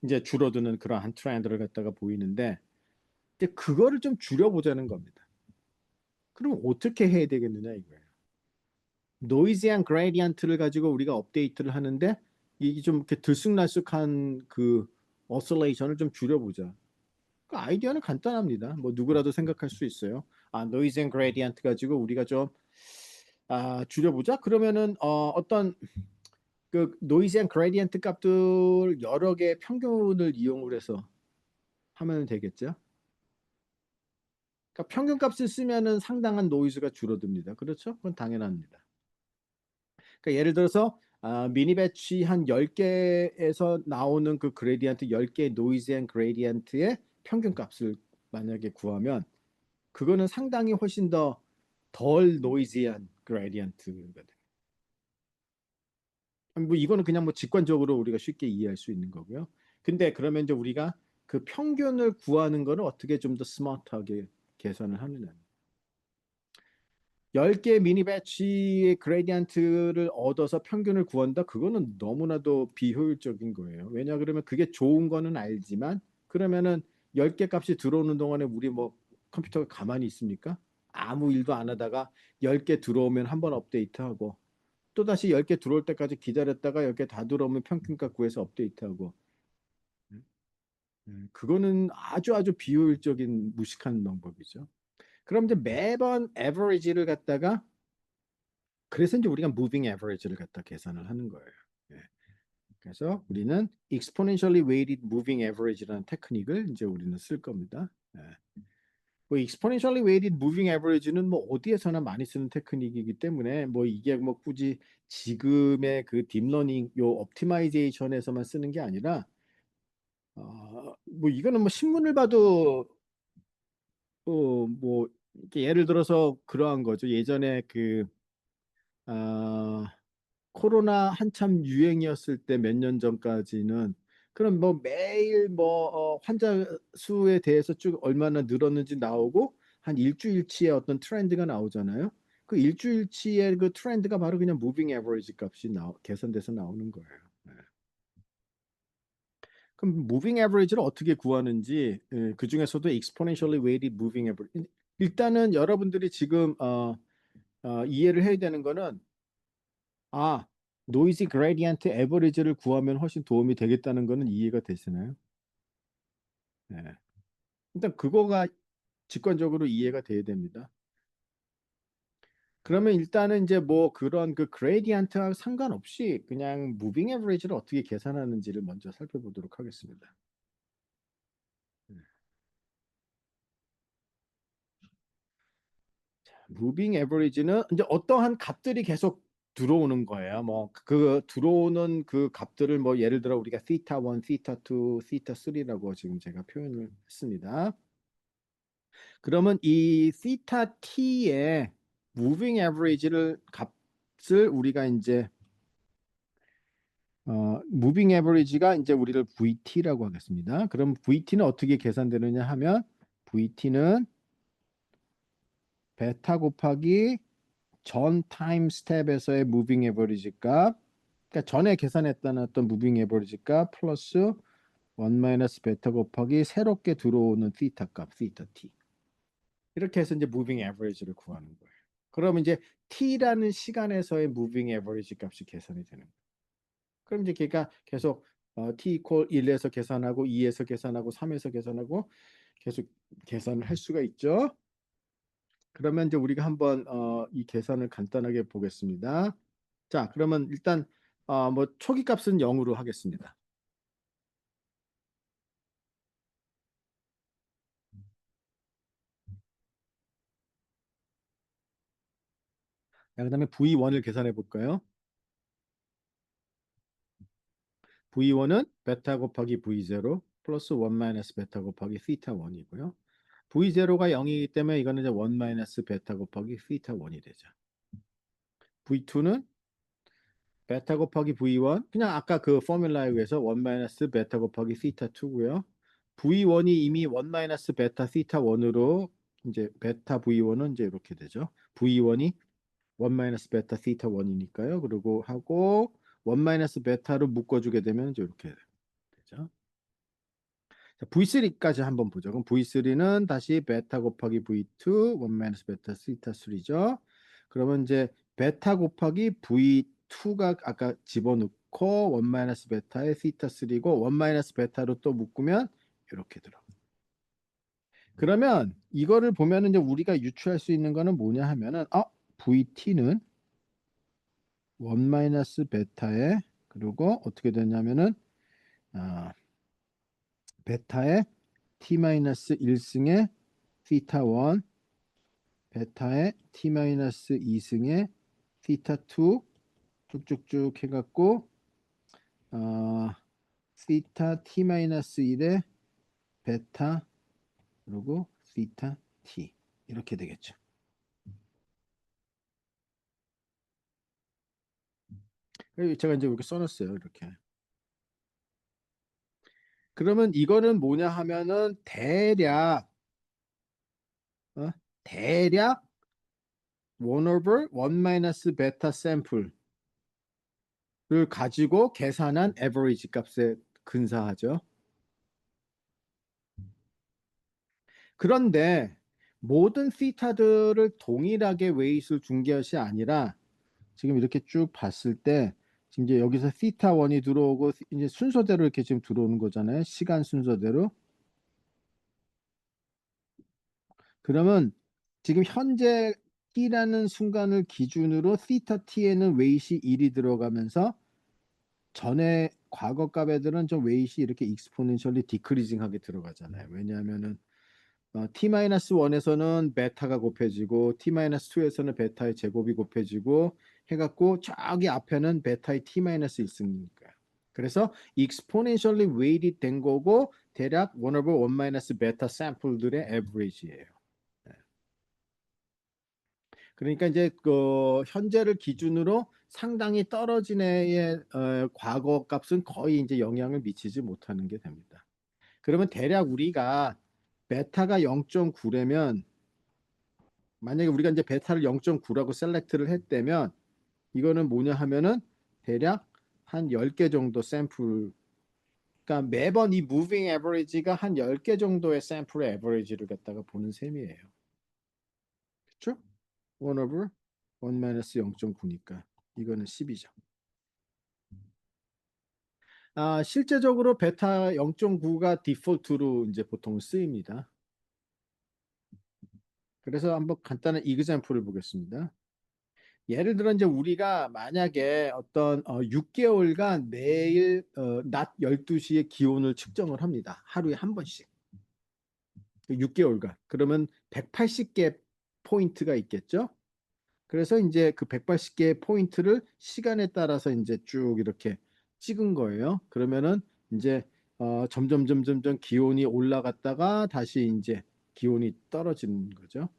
이제 줄어드는 그러한 트렌드를 갖다가 보이는데 이제 그거를 좀 줄여보자는 겁니다. 그럼 어떻게 해야 되겠느냐 이거예요. 노이즈한 그레디언트를 가지고 우리가 업데이트를 하는데 이게 좀 이렇게 들쑥날쑥한 그 오실레이션을 좀 줄여보자. 그 아이디어는 간단합니다. 뭐 누구라도 생각할 수 있어요. 노이즈 앤 그레디언트 가지고 우리가 좀 줄여보자. 그러면은 어떤 그 노이즈 앤 그레디언트 값들 여러 개의 평균을 이용을 해서 하면 되겠죠. 그러니까 평균 값을 쓰면은 상당한 노이즈가 줄어듭니다. 그렇죠? 그건 당연합니다. 그러니까 예를 들어서 미니 배치 한 10개에서 나오는 그 그레디언트 10개의 노이즈 앤 그레디언트의 평균 값을 만약에 구하면 그거는 상당히 훨씬 더 덜 노이즈한 그레디언트거든. 뭐 이거는 그냥 뭐 직관적으로 우리가 쉽게 이해할 수 있는 거고요. 근데 그러면 이제 우리가 그 평균을 구하는 거는 어떻게 좀 더 스마트하게 계산을 하느냐. 10개 미니 배치의 그레디언트를 얻어서 평균을 구한다? 그거는 너무나도 비효율적인 거예요. 왜냐 그러면 그게 좋은 거는 알지만 그러면은 10개 값이 들어오는 동안에 우리 뭐 컴퓨터가 가만히 있습니까? 아무 일도 안 하다가 10개 들어오면 한번 업데이트하고 또다시 10개 들어올 때까지 기다렸다가 10개 다 들어오면 평균값 구해서 업데이트하고 그거는 아주 비효율적인 무식한 방법이죠. 그럼 이제 매번 에버리지를 갖다가 그래서 이제 우리가 무빙 에버리지를 갖다 계산을 하는 거예요. 예. 그래서 우리는 exponentially weighted moving average라는 테크닉을 이제 우리는 쓸 겁니다. 예. 뭐 exponentially weighted moving average는 뭐 어디에서나 많이 쓰는 테크닉이기 때문에 뭐 이게 뭐 굳이 지금의 그 딥러닝 요 옵티마이제이션에서만 쓰는 게 아니라 뭐 이거는 뭐 신문을 봐도 뭐 이렇게 예를 들어서 그러한 거죠. 예전에 그 아, 코로나 한참 유행이었을 때 몇 년 전까지는 그럼 뭐 매일 뭐 환자 수에 대해서 쭉 얼마나 늘었는지 나오고 한 일주일치의 어떤 트렌드가 나오잖아요. 그 일주일치의 그 트렌드가 바로 그냥 무빙 에버리지 값이 계산돼서 나오는 거예요. 네. 그럼 무빙 에버리지를 어떻게 구하는지 그 중에서도 exponentially weighted moving average 일단은 여러분들이 지금 이해를 해야 되는 거는 노이즈 그레디언트 에버리지를 구하면 훨씬 도움이 되겠다는 거는 이해가 되시나요? 네. 일단 그거가 직관적으로 이해가 돼야 됩니다. 그러면 일단은 이제 뭐 그런 그 그레디언트와 상관없이 그냥 무빙 에버리지를 어떻게 계산하는지를 먼저 살펴보도록 하겠습니다. 무빙 에버리지는 이제 어떠한 값들이 계속 들어오는 거예요. 뭐 그 들어오는 그 값들을 뭐 예를 들어 우리가 theta 1, theta 2, theta 3라고 지금 제가 표현을 했습니다. 그러면 이 theta t의 moving average를 값을 우리가 이제 무빙 에버리지가 이제 우리를 VT라고 하겠습니다. 그럼 VT는 어떻게 계산되느냐 하면 VT는 베타 곱하기 전 타임 스텝에서의 무빙 에버리지 값, 그러니까 전에 계산했던 어떤 무빙 에버리지 값 플러스 1 마이너스 베타 곱하기 새롭게 들어오는 시타 값, 시타 t. 이렇게 해서 이제 무빙 에버리지를 구하는 거예요. 그러면 이제 t라는 시간에서의 무빙 에버리지 값이 계산이 되는 거예요. 그럼 이제 걔가 계속 t 이퀄 1에서 계산하고 2에서 계산하고 3에서 계산하고 계속 계산을 할 수가 있죠. 그러면 이제 우리가 한번 이 계산을 간단하게 보겠습니다. 자, 그러면 일단 뭐 초기 값은 0으로 하겠습니다. 자, 그다음에 V1을 계산해 볼까요? V1은 베타 곱하기 V0 플러스 1 마이너스 베타 곱하기 시타 1이고요. V0가 0이기 때문에 이거는 이제 1 마이너스 베타 곱하기 시타 1이 되죠. V2는 베타 곱하기 V1 그냥 아까 그 포뮬라에 의해서 1 마이너스 베타 곱하기 시타 2고요. V1이 이미 1 마이너스 베타 시타 1으로 이제 베타 V1은 이제 이렇게 되죠. V1이 1 마이너스 베타 시타 1이니까요. 그리고 하고 1 마이너스 베타로 묶어주게 되면 이제 이렇게 되죠. 자, V3까지 한번 보죠. 그럼 V3는 다시 베타 곱하기 V2 1 마이너스 베타 시타 3죠. 그러면 이제 베타 곱하기 V2가 아까 집어넣고 1 마이너스 베타의 시타 3고 1 마이너스 베타로 또 묶으면 이렇게 들어. 그러면 이거를 보면은 이제 우리가 유추할 수 있는 거는 뭐냐 하면은 VT는 1 마이너스 베타에 그리고 어떻게 되냐면은 아, 베타의 t 마이너스 1승의 시타 1 베타의 t 마이너스 2승의 시타 2 쭉쭉쭉 해갖고 시타 t 마이너스 1의 베타 그리고 시타 t 이렇게 되겠죠. 제가 이제 이렇게 써놨어요. 이렇게. 그러면 이거는 뭐냐 하면은 대략 어? 대략 1 over 1 마이너스 베타 샘플을 가지고 계산한 에버리지 값에 근사하죠. 그런데 모든 시타들을 동일하게 웨이트를 준 것이 아니라 지금 이렇게 쭉 봤을 때 지금 이제 여기서 시타 1이 들어오고 이제 순서대로 이렇게 지금 들어오는 거잖아요. 시간 순서대로. 그러면 지금 현재 t라는 순간을 기준으로 시타 t에는 웨이트 1이 들어가면서 전에 과거 값애들은 좀 웨이트 이렇게 익스포넨셜리 디크리징하게 들어가잖아요. 왜냐하면은 t-1에서는 베타가 곱해지고 t-2에서는 베타의 제곱이 곱해지고 해갖고 저기 앞에는 베타의 t-1승이니까요. 그래서 exponentially weighted 된 거고 대략 1 over 1 마이너스 베타 샘플들의 average예요. 그러니까 이제 그 현재를 기준으로 상당히 떨어진 애의 과거 값은 거의 이제 영향을 미치지 못하는 게 됩니다. 그러면 대략 우리가 베타가 0.9래면 만약에 우리가 이제 베타를 0.9라고 셀렉트를 했다면 이거는 뭐냐 하면은 대략 한 10개 정도 샘플 그러니까 매번 이 무빙 에버리지가 한 10개 정도의 샘플의 에버리지를 갖다가 보는 셈이에요. 그렇죠? 1 over 1 마이너스 0.9니까 이거는 10이죠. 실제적으로 베타 0.9가 디폴트로 이제 보통 쓰입니다. 그래서 한번 간단한 이그젬플을 보겠습니다. 예를 들어 이제 우리가 만약에 어떤 6개월간 매일 낮 12시에 기온을 측정을 합니다. 하루에 한 번씩. 6개월간. 그러면 180개 포인트가 있겠죠? 그래서 이제 그 180개 포인트를 시간에 따라서 이제 쭉 이렇게 찍은 거예요. 그러면은 이제 점점 기온이 올라갔다가 다시 이제 기온이 떨어지는 거죠.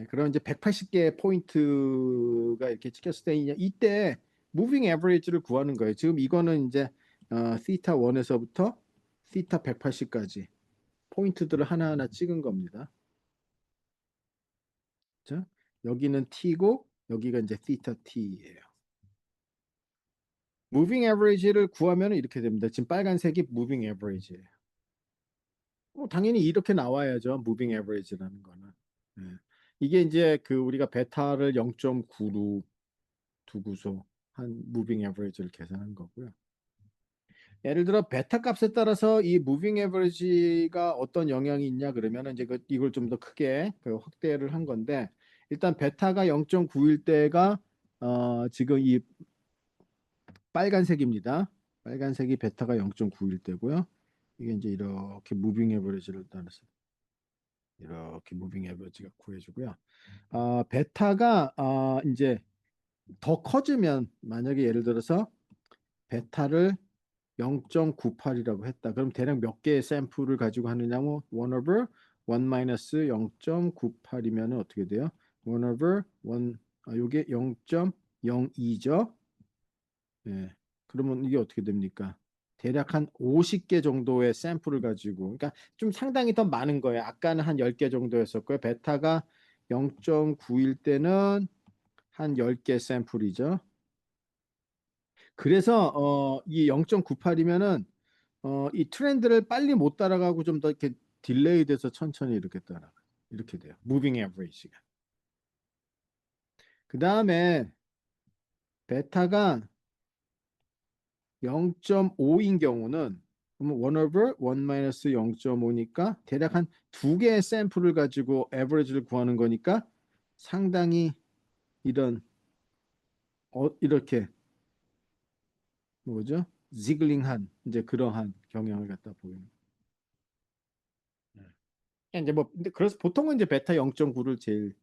그럼 이제 180개 포인트가 이렇게 찍혔을 때 이때 무빙 에버리지를 구하는 거예요. 지금 이거는 이제 시타 1에서부터 시타 180까지 포인트들을 하나하나 찍은 겁니다. 자, 여기는 t고 여기가 이제 시타 t예요. 무빙 에버리지를 구하면 이렇게 됩니다. 지금 빨간색이 무빙 에버리지예요. 당연히 이렇게 나와야죠. 무빙 에버리지라는 거는. 예. 이게 이제 그 우리가 베타를 0.9로 두고서 한 무빙 에버리지를 계산한 거고요. 예를 들어 베타 값에 따라서 이 무빙 에버리지가 어떤 영향이 있냐 그러면 이제 이걸 좀 더 크게 확대를 한 건데 일단 베타가 0.9일 때가 지금 이 빨간색입니다. 빨간색이 베타가 0.9일 때고요. 이게 이제 이렇게 무빙 에버리지를 따라서 이렇게 무빙 에버리지가 구해주고요. 베타가 이제 더 커지면 만약에 예를 들어서 베타를 0.98이라고 했다. 그럼 대략 몇 개의 샘플을 가지고 하느냐면 1 over 1 마이너스 0.98이면 어떻게 돼요? 1 over 1 요게 0.02죠. 예. 그러면 이게 어떻게 됩니까? 대략 한 50개 정도의 샘플을 가지고 그러니까 좀 상당히 더 많은 거예요. 아까는 한 10개 정도였었고요. 베타가 0.9일 때는 한 10개 샘플이죠. 그래서 이 0.98이면은 이 트렌드를 빨리 못 따라가고 좀 더 이렇게 딜레이 돼서 천천히 이렇게 따라가. 이렇게 돼요. 무빙 에버리지가. 그 다음에 베타가 0.5인 경우는 그러면 1 over 1 마이너스 0.5니까 대략 한 두 개의 샘플을 가지고 에버리지를 구하는 거니까 상당히 이런 이렇게 뭐죠? 지글링한 이제 그러한 경향을 갖다 보이는. 이제 뭐 근데 그래서 보통은 이제 베타 0.9를 제일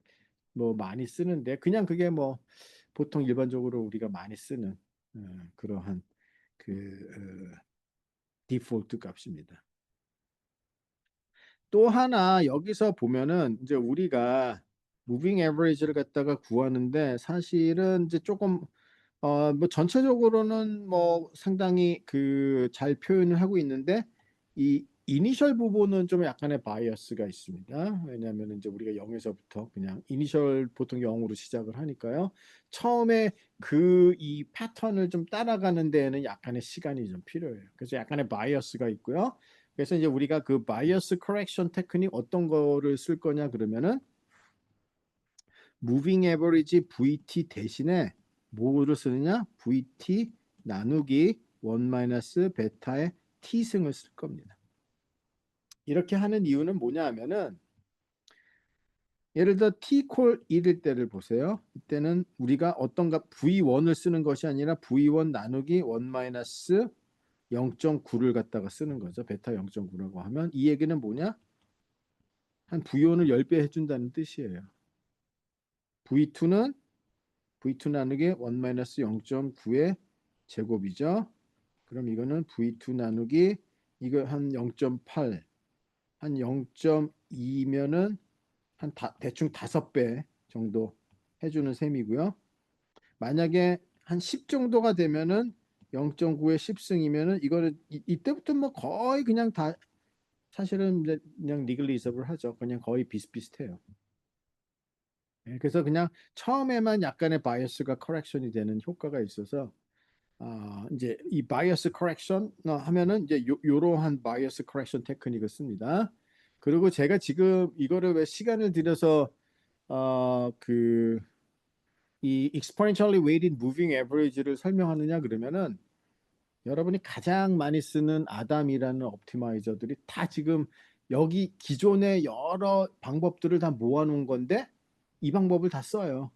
뭐 많이 쓰는데 그냥 그게 뭐 보통 일반적으로 우리가 많이 쓰는 그러한 그 디폴트 값입니다. 또 하나 여기서 보면은 이제 우리가 무빙 에버리지를 갖다가 구하는데 사실은 이제 조금 뭐 전체적으로는 뭐 상당히 그 잘 표현을 하고 있는데 이 이니셜 부분은 좀 약간의 바이어스가 있습니다. 왜냐하면 이제 우리가 0에서부터 그냥 이니셜 보통 0으로 시작을 하니까요. 처음에 그 이 패턴을 좀 따라가는 데에는 약간의 시간이 좀 필요해요. 그래서 약간의 바이어스가 있고요. 그래서 이제 우리가 그 바이어스 커렉션 테크닉 어떤 거를 쓸 거냐 그러면은 무빙 에버리지 VT 대신에 뭐를 쓰느냐? VT 나누기 1 마이너스 베타의 T승을 쓸 겁니다. 이렇게 하는 이유는 뭐냐 하면은 예를 들어 T콜 1일 때를 보세요. 이때는 우리가 어떤가 V1을 쓰는 것이 아니라 V1 나누기 1 마이너스 0.9를 갖다가 쓰는 거죠. 베타 0.9라고 하면 이 얘기는 뭐냐? 한 V1을 10배 해준다는 뜻이에요. V2는 V2 나누기 1 마이너스 0.9의 제곱이죠. 그럼 이거는 V2 나누기 이거 한 0.8, 한 0.2면은 한 대충 5배 정도 해주는 셈이고요. 만약에 한 10 정도가 되면은 0.9의 10승이면은 이거는 이때부터 뭐 거의 그냥 다 사실은 그냥 니글리저블 하죠. 그냥 거의 비슷비슷해요. 그래서 그냥 처음에만 약간의 바이어스가 커렉션이 되는 효과가 있어서 이제 이 바이어스 커렉션 하면은 이제 요러한 바이어스 커렉션 테크닉을 씁니다. 그리고 제가 지금 이거를 왜 시간을 들여서 그 이 exponentially weighted moving average를 설명하느냐 그러면은 여러분이 가장 많이 쓰는 아담이라는 옵티마이저들이 다 지금 여기 기존의 여러 방법들을 다 모아놓은 건데 이 방법을 다 써요.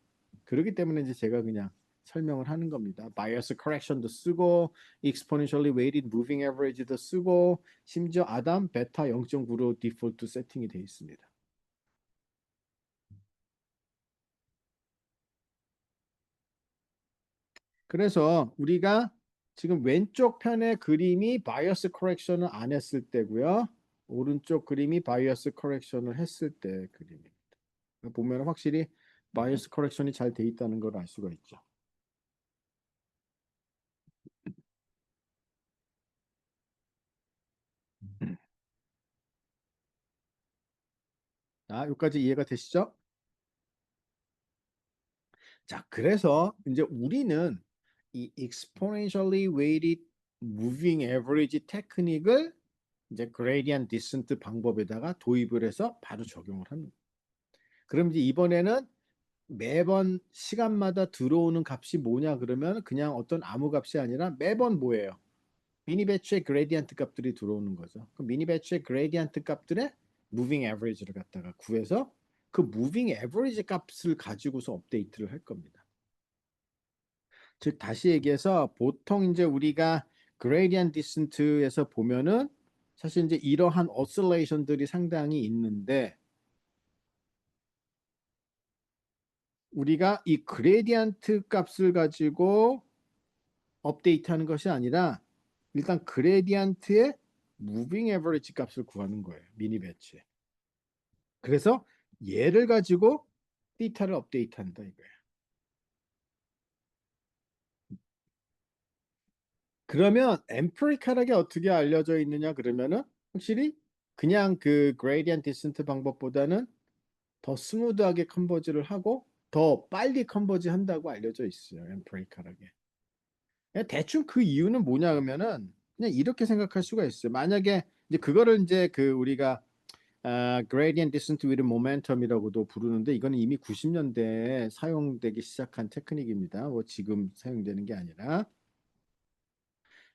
그렇기 때문에 이제 제가 그냥 설명을 하는 겁니다. 바이어스 커렉션도 쓰고 exponentially weighted moving average도 쓰고 심지어 아담 베타 0.9로 디폴트 세팅이 되어 있습니다. 그래서 우리가 지금 왼쪽 편의 그림이 바이어스 커렉션을 안 했을 때고요. 오른쪽 그림이 바이어스 커렉션을 했을 때 그림입니다. 보면 확실히 바이어스 커렉션이 잘 돼 있다는 걸 알 수가 있죠. 자, 여기까지 이해가 되시죠? 자, 그래서 이제 우리는 이 exponentially weighted moving average 테크닉을 이제 gradient descent 방법에다가 도입을 해서 바로 적용을 합니다. 그럼 이제 이번에는 매번 시간마다 들어오는 값이 뭐냐 그러면 그냥 어떤 아무 값이 아니라 매번 뭐예요? 미니 배치의 그레디언트 값들이 들어오는 거죠. 그 미니 배치의 그레디언트 값들의 무빙 에버리지를 갖다가 구해서 그 무빙 에버리지 값을 가지고서 업데이트를 할 겁니다. 즉 다시 얘기해서 보통 이제 우리가 그레디언트 디센트에서 보면은 사실 이제 이러한 오실레이션들이 상당히 있는데 우리가 이 그레디언트 값을 가지고 업데이트하는 것이 아니라 일단 그레디언트의 무빙 에버리지 값을 구하는 거예요. 미니 배치에. 그래서 얘를 가지고 데이터를 업데이트한다 이거예요. 그러면 엠피리컬하게 어떻게 알려져 있느냐 그러면은 확실히 그냥 그 그레디언트 디센트 방법보다는 더 스무드하게 컨버지를 하고 더 빨리 컨버지 한다고 알려져 있어요. 엠피리컬하게. 대충 그 이유는 뭐냐 그러면은 그냥 이렇게 생각할 수가 있어요. 만약에 이제 그거를 이제 그 우리가 gradient descent with momentum이라고도 부르는데 이거는 이미 90년대에 사용되기 시작한 테크닉입니다. 뭐 지금 사용되는 게 아니라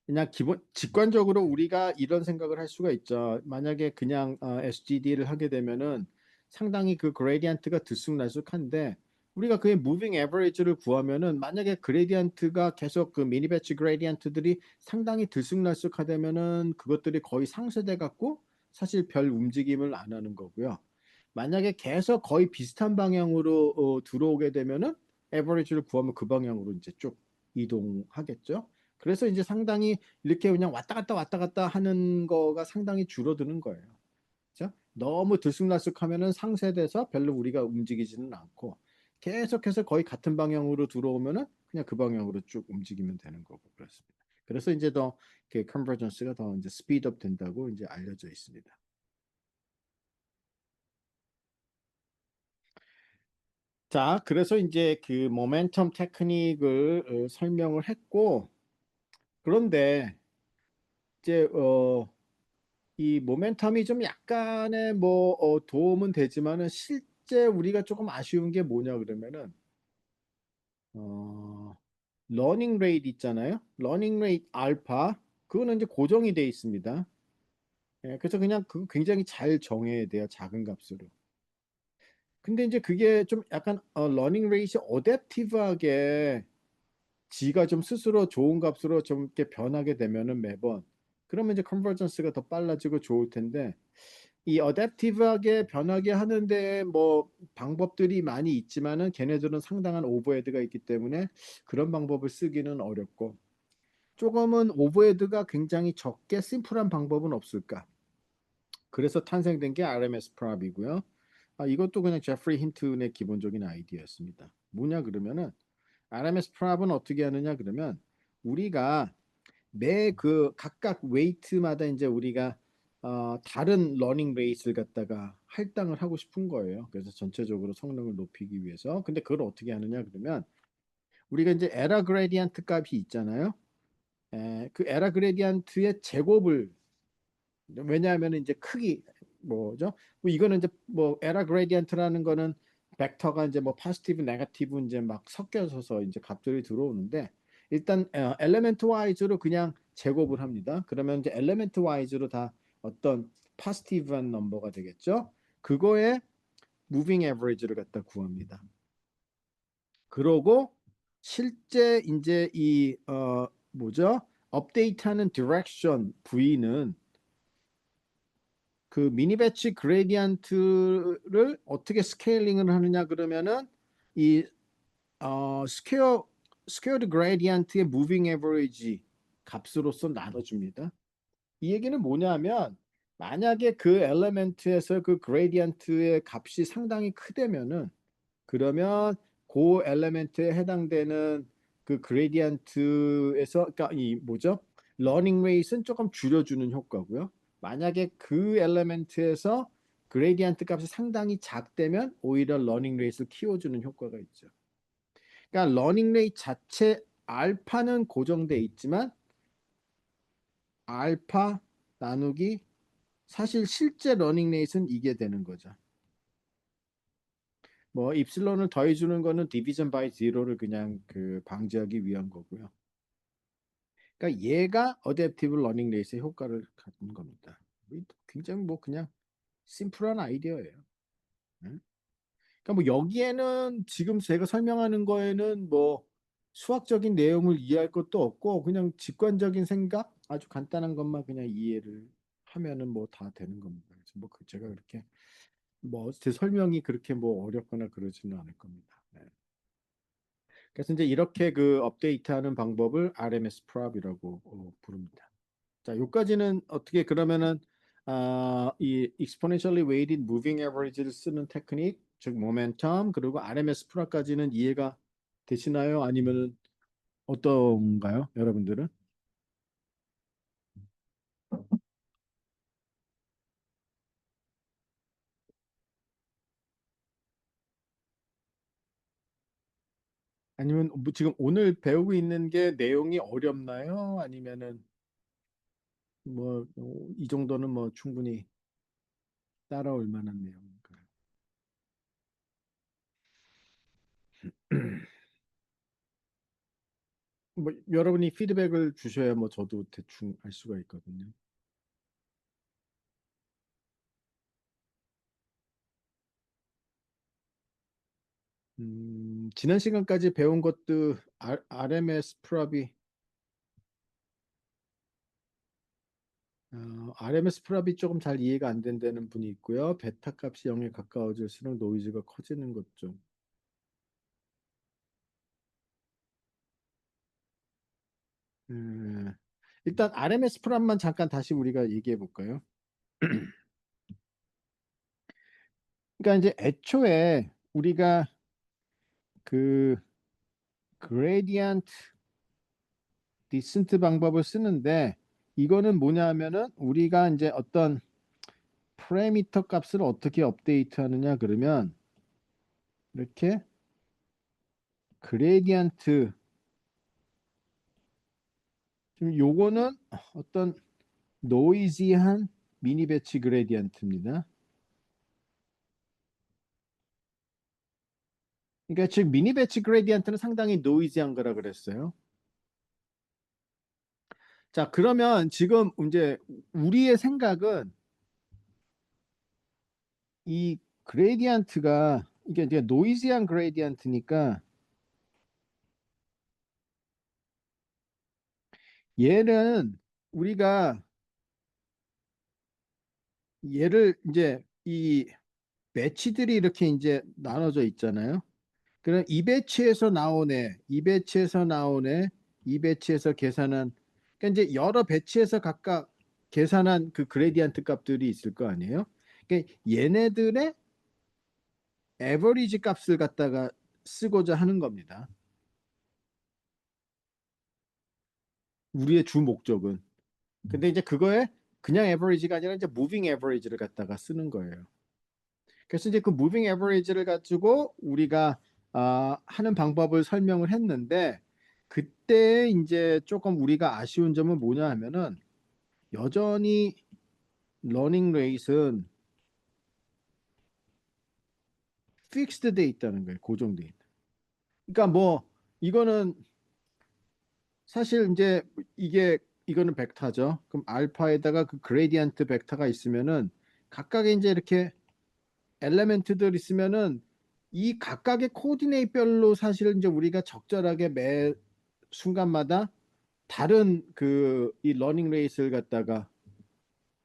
그냥 기본 직관적으로 우리가 이런 생각을 할 수가 있죠. 만약에 그냥 SGD를 하게 되면은 상당히 그 그레디언트가 들쑥날쑥한데 우리가 그의 무빙 에버리지를 구하면은 만약에 그레디언트가 계속 그 미니 배치 그레디언트들이 상당히 들쑥날쑥하다면은 그것들이 거의 상쇄돼 갖고 사실 별 움직임을 안 하는 거고요. 만약에 계속 거의 비슷한 방향으로 들어오게 되면은 에버리지를 구하면 그 방향으로 이제 쭉 이동하겠죠. 그래서 이제 상당히 이렇게 그냥 왔다 갔다 하는 거가 상당히 줄어드는 거예요. 그죠? 너무 들쑥날쑥하면은 상쇄돼서 별로 우리가 움직이지는 않고 계속해서 거의 같은 방향으로 들어오면은 그냥 그 방향으로 쭉 움직이면 되는 거고 그렇습니다. 그래서 이제 더 컨버전스가 더 이제 스피드업 된다고 이제 알려져 있습니다. 자, 그래서 이제 그 모멘텀 테크닉을 설명을 했고 그런데 이제 이 모멘텀이 좀 약간의 뭐 도움은 되지만은 실제 우리가 조금 아쉬운 게 뭐냐 그러면은 러닝 레이트 있잖아요. 러닝 레이트 알파 그거는 이제 고정이 돼 있습니다. 예, 그래서 그냥 그거 굉장히 잘 정해야 돼요. 작은 값으로. 근데 이제 그게 좀 약간 러닝 레이트이 어댑티브하게 지가 좀 스스로 좋은 값으로 좀 이렇게 변하게 되면은 매번 그러면 이제 컨버전스가 더 빨라지고 좋을 텐데 이 어댑티브하게 변하게 하는데 뭐 방법들이 많이 있지만은 걔네들은 상당한 오버헤드가 있기 때문에 그런 방법을 쓰기는 어렵고 조금은 오버헤드가 굉장히 적게 심플한 방법은 없을까? 그래서 탄생된 게 RMS 프랍이고요. 이것도 그냥 제프리 힌튼의 기본적인 아이디어였습니다. 뭐냐 그러면은 RMS 프랍은 어떻게 하느냐 그러면 우리가 매 그 각각 웨이트마다 이제 우리가 다른 러닝 레이스를 갖다가 할당을 하고 싶은 거예요. 그래서 전체적으로 성능을 높이기 위해서. 근데 그걸 어떻게 하느냐 그러면 우리가 이제 에러 그레디언트 값이 있잖아요. 그 에러 그레디언트의 제곱을 왜냐하면 이제 크기 뭐죠? 뭐 이거는 이제 뭐 에러 그레디언트라는 거는 벡터가 이제 뭐 포지티브, 네거티브 이제 막 섞여서 이제 값들이 들어오는데 일단 엘리멘트 와이즈로 그냥 제곱을 합니다. 그러면 이제 엘리멘트 와이즈로 다 어떤 포지티브한 넘버가 되겠죠. 그거에 무빙 에버리지를 갖다 구합니다. 그러고 실제 이제 이 뭐죠? 업데이트하는 디렉션 V는 그 미니 배치 그레디언트를 어떻게 스케일링을 하느냐 그러면은 이 스퀘어드 그레디언트의 무빙 에버리지 값으로서 나눠줍니다. 이 얘기는 뭐냐면 만약에 그 엘리멘트에서 그 그레디언트의 값이 상당히 크다면은 그러면 그 엘리멘트에 해당되는 그 그레디언트에서 그러니까 이 뭐죠? 러닝 레이스는 조금 줄여주는 효과고요. 만약에 그 엘리멘트에서 그레디언트 값이 상당히 작다면 오히려 러닝 레이스를 키워주는 효과가 있죠. 그러니까 러닝 레이트 자체 알파는 고정돼 있지만 알파 나누기 사실 실제 러닝 레이스는 이게 되는 거죠. 뭐 입실론을 더해주는 거는 디비전 바이 제로를 그냥 그 방지하기 위한 거고요. 그러니까 얘가 어댑티브 러닝 레이스의 효과를 갖는 겁니다. 굉장히 뭐 그냥 심플한 아이디어예요. 응? 그러니까 뭐 여기에는 지금 제가 설명하는 거에는 뭐 수학적인 내용을 이해할 것도 없고 그냥 직관적인 생각 아주 간단한 것만 그냥 이해를 하면은 뭐 다 되는 겁니다. 그래서 뭐 제가 그렇게 뭐 제 설명이 그렇게 뭐 어렵거나 그러지는 않을 겁니다. 네. 그래서 이제 이렇게 그 업데이트하는 방법을 RMS 프롭이라고 부릅니다. 자, 여기까지는 어떻게 그러면은 이 exponentially weighted moving average를 쓰는 테크닉, 즉 모멘텀 그리고 RMS 프로까지는 이해가 되시나요? 아니면은 어떤가요, 여러분들은? 아니면 뭐 지금 오늘 배우고 있는 게 내용이 어렵나요? 아니면은 뭐 이 정도는 뭐 충분히 따라올 만한 내용인가요? 뭐 여러분이 피드백을 주셔야 뭐 저도 대충 알 수가 있거든요. 지난 시간까지 배운 것도 RMS 프랍이 RMS 프랍이 조금 잘 이해가 안 된다는 분이 있고요. 베타 값이 0에 가까워질수록 노이즈가 커지는 것 좀. 일단 RMS 프랍만 잠깐 다시 우리가 얘기해 볼까요? 그러니까 이제 애초에 우리가 그 그레디언트 디센트 방법을 쓰는데 이거는 뭐냐 하면은 우리가 이제 어떤 파라미터 값을 어떻게 업데이트 하느냐 그러면 이렇게 그레디언트 지금 요거는 어떤 노이지한 미니 배치 그레디언트입니다. 그러니까 즉 미니 배치 그레디언트는 상당히 노이지한 거라 그랬어요. 자, 그러면 지금 이제 우리의 생각은 이 그레디언트가 이게 이제 노이지한 그레디언트니까 얘는 우리가 얘를 이제 이 배치들이 이렇게 이제 나눠져 있잖아요. 그럼 이 배치에서 나오네, 이 배치에서 나오네, 이 배치에서 계산한 그러니까 이제 여러 배치에서 각각 계산한 그 그레디언트 값들이 있을 거 아니에요. 그러니까 얘네들의 에버리지 값을 갖다가 쓰고자 하는 겁니다. 우리의 주 목적은. 근데 이제 그거에 그냥 에버리지가 아니라 이제 무빙 에버리지를 갖다가 쓰는 거예요. 그래서 이제 그 무빙 에버리지를 가지고 우리가 하는 방법을 설명을 했는데 그때 이제 조금 우리가 아쉬운 점은 뭐냐 하면은 여전히 러닝 레이스는 픽스드 돼 있다는 거예요. 고정돼 있다. 그러니까 뭐 이거는 사실 이제 이거는 벡터죠. 그럼 알파에다가 그 그레디언트 벡터가 있으면은 각각의 이제 이렇게 엘레멘트들 있으면은 이 각각의 코디네이트별로 사실 이제 우리가 적절하게 매 순간마다 다른 그 이 러닝 레이스를 갖다가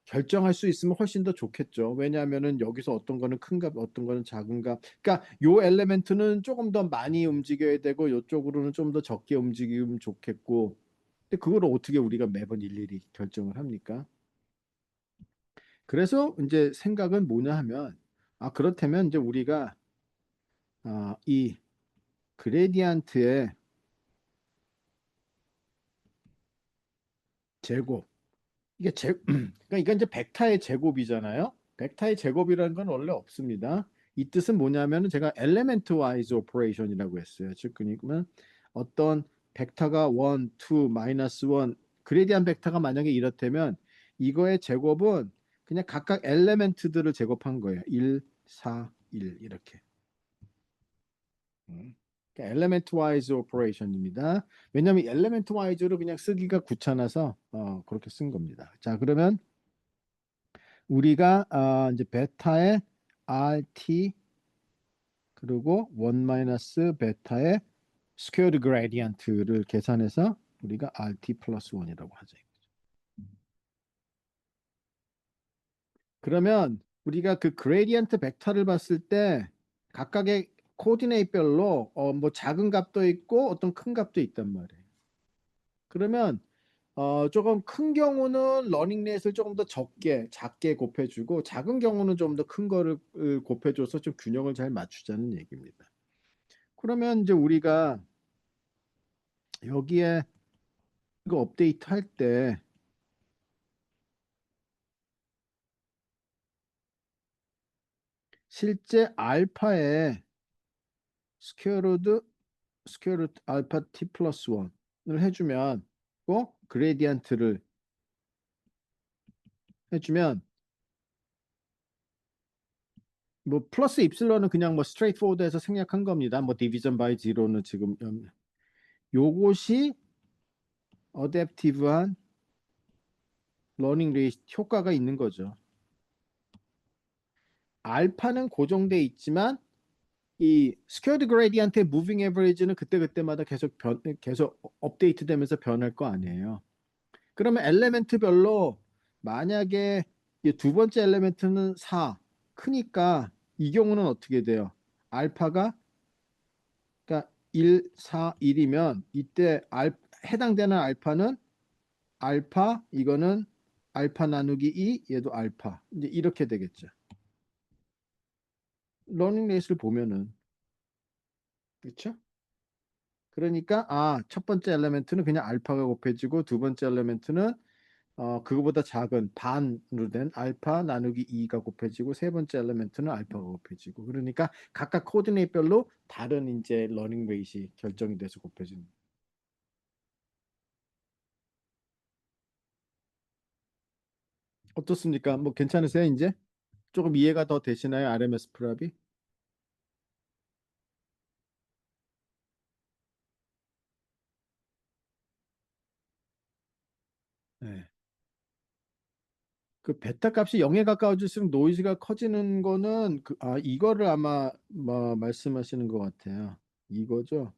결정할 수 있으면 훨씬 더 좋겠죠. 왜냐하면은 여기서 어떤 거는 큰가 어떤 거는 작은가. 그러니까 요 엘레멘트는 조금 더 많이 움직여야 되고 요쪽으로는 좀 더 적게 움직이면 좋겠고. 근데 그걸 어떻게 우리가 매번 일일이 결정을 합니까? 그래서 이제 생각은 뭐냐 하면 그렇다면 이제 우리가 이 그레디언트의 제곱 이게 그러니까 이건 이제 벡터의 제곱이잖아요. 벡터의 제곱이라는 건 원래 없습니다. 이 뜻은 뭐냐면은 제가 element wise operation이라고 했어요. 즉 그러니까 어떤 벡터가 1, 2, 마이너스 1 그레디안 벡터가 만약에 이렇다면 이거의 제곱은 그냥 각각 엘레멘트들을 제곱한 거예요. 1, 4, 1 이렇게. 그러니까 element wise operation입니다. 왜냐하면 element wise로 그냥 쓰기가 귀찮아서 그렇게 쓴 겁니다. 자, 그러면 우리가 이제 베타의 RT 그리고 1 마이너스 베타의 스퀘어드 그레디언트를 계산해서 우리가 RT 플러스 1이라고 하죠. 그러면 우리가 그 그레디언트 벡터를 봤을 때 각각의 코디네이트별로 뭐 작은 값도 있고 어떤 큰 값도 있단 말이에요. 그러면 조금 큰 경우는 러닝 렛을 조금 더 작게 곱해주고 작은 경우는 좀 더 큰 거를 곱해줘서 좀 균형을 잘 맞추자는 얘기입니다. 그러면 이제 우리가 여기에 이거 업데이트 할 때 실제 알파의 스퀘어루트 알파 t 플러스 1을 해주면 그레디언트를 해주면 뭐 플러스 입실론은 그냥 뭐 스트레이트 포워드에서 생략한 겁니다. 뭐 디비전 바이 제로는 지금 요것이 어댑티브한 러닝 레이스 효과가 있는 거죠. 알파는 고정돼 있지만 이 스퀘어드 그레디언트의 무빙 에버리지는 그때그때마다 계속 업데이트 되면서 변할 거 아니에요. 그러면 엘레멘트별로 만약에 이두 번째 엘레멘트는 4 크니까 이 경우는 어떻게 돼요? 알파가 그러니까 1, 4, 1이면 이때 해당되는 알파는 알파 이거는 알파 나누기 2 얘도 알파 이제 이렇게 되겠죠. 러닝 레이스를 보면은 그렇죠? 그러니까 첫 번째 엘리멘트는 그냥 알파가 곱해지고 두 번째 엘리멘트는 그거보다 작은 반으로 된 알파 나누기 2가 곱해지고 세 번째 엘리멘트는 알파가 곱해지고 그러니까 각각 코디네이트별로 다른 이제 러닝 레이스이 결정이 돼서 곱해지는. 어떻습니까? 뭐 괜찮으세요, 이제? 조금 이해가 더 되시나요, RMS 프랍이? 네. 그 베타 값이 0에 가까워질수록 노이즈가 커지는 거는 이거를 아마 뭐 말씀하시는 것 같아요. 이거죠.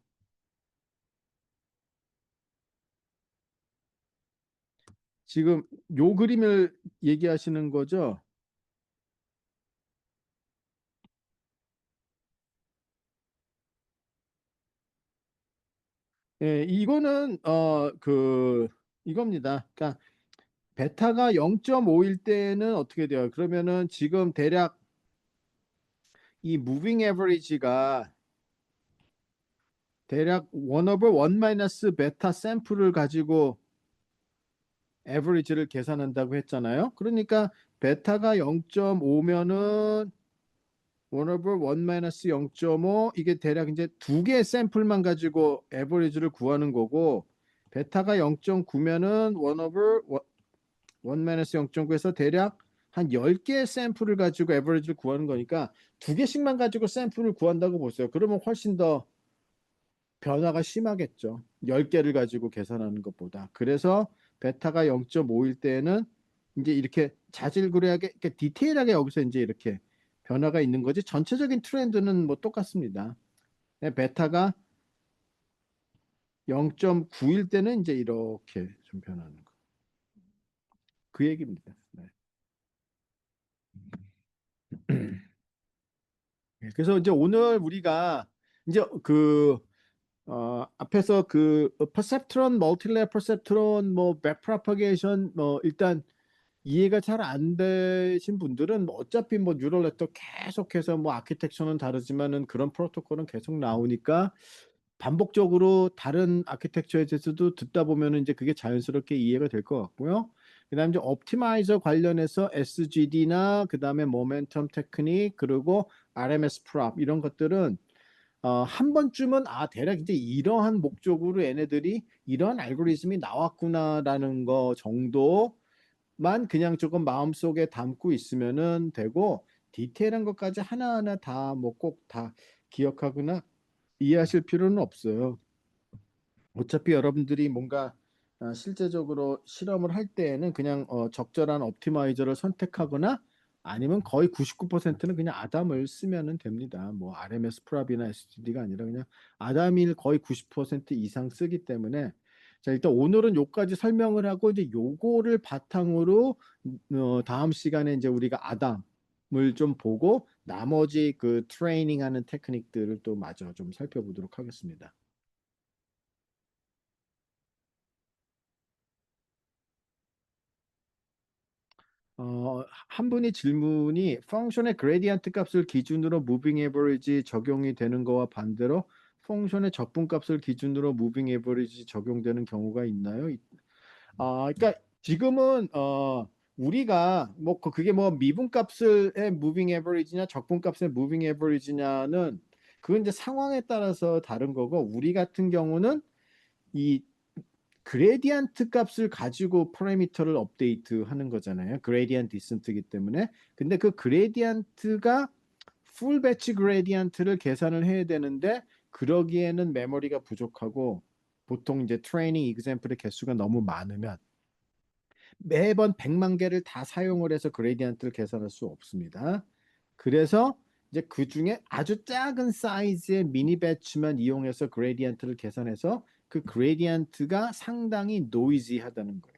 지금 요 그림을 얘기하시는 거죠. 예, 이거는 이겁니다. 그러니까 베타가 0.5일 때는 어떻게 돼요? 그러면은 지금 대략 이 무빙 에버리지가 대략 1 over 1 마이너스 베타 샘플을 가지고 에버리지를 계산한다고 했잖아요. 그러니까 베타가 0.5면은 1 over 1 마이너스 0.5 이게 대략 이제 두 개의 샘플만 가지고 에버리지를 구하는 거고 베타가 0.9면은 1 over 1 마이너스 0.9에서 대략 한 10개의 샘플을 가지고 에버리지를 구하는 거니까 두 개씩만 가지고 샘플을 구한다고 보세요. 그러면 훨씬 더 변화가 심하겠죠. 10개를 가지고 계산하는 것보다. 그래서 베타가 0.5일 때에는 이제 이렇게 자질구레하게 이렇게 디테일하게 여기서 이제 이렇게 변화가 있는 거지 전체적인 트렌드는 뭐 똑같습니다. 네, 베타가 0.9일 때는 이제 이렇게 좀 변하는 거. 그 얘기입니다. 네. 그래서 이제 오늘 우리가 이제 앞에서 퍼셉트론, 멀티레이어 퍼셉트론, 뭐 백프로파게이션, 뭐 일단 이해가 잘 안 되신 분들은 뭐 어차피 뭐 뉴럴 네트워크 계속해서 뭐 아키텍처는 다르지만은 그런 프로토콜은 계속 나오니까 반복적으로 다른 아키텍처에 대해서도 듣다 보면은 이제 그게 자연스럽게 이해가 될 것 같고요. 그다음에 이제 옵티마이저 관련해서 SGD나 그다음에 모멘텀 테크닉 그리고 RMS 프롭 이런 것들은 한 번쯤은 대략 이제 이러한 목적으로 얘네들이 이런 알고리즘이 나왔구나라는 거 정도만 그냥 조금 마음속에 담고 있으면은 되고 디테일한 것까지 하나하나 다 뭐 꼭 다 기억하거나 이해하실 필요는 없어요. 어차피 여러분들이 뭔가 실제적으로 실험을 할 때에는 그냥 적절한 옵티마이저를 선택하거나 아니면 거의 99%는 그냥 아담을 쓰면은 됩니다. 뭐 RMS 프랍이나 SGD가 아니라 그냥 아담을 거의 90% 이상 쓰기 때문에 자 일단 오늘은 요까지 설명을 하고 이제 요거를 바탕으로 다음 시간에 이제 우리가 아담을 좀 보고 나머지 그 트레이닝하는 테크닉들을 또 마저 좀 살펴보도록 하겠습니다. 한 분이 질문이 펑션의 그레디언트 값을 기준으로 무빙 에버리지 적용이 되는 거와 반대로 펑션의 적분 값을 기준으로 무빙 에버리지 적용되는 경우가 있나요? 그러니까 지금은 우리가 뭐 그게 뭐 미분 값의 무빙 에버리지냐 적분 값의 무빙 에버리지냐는 그건 이제 상황에 따라서 다른 거고 우리 같은 경우는 이 그레디언트 값을 가지고 파라미터를 업데이트하는 거잖아요. 그레디언트 디센트이기 때문에. 근데 그 그레디언트가 풀 배치 그레디언트를 계산을 해야 되는데 그러기에는 메모리가 부족하고 보통 이제 트레이닝 이그샘플의 개수가 너무 많으면 매번 100만 개를 다 사용을 해서 그레디언트를 계산할 수 없습니다. 그래서 이제 그 중에 아주 작은 사이즈의 미니 배치만 이용해서 그레디언트를 계산해서 그 그레디언트가 상당히 노이지하다는 거예요.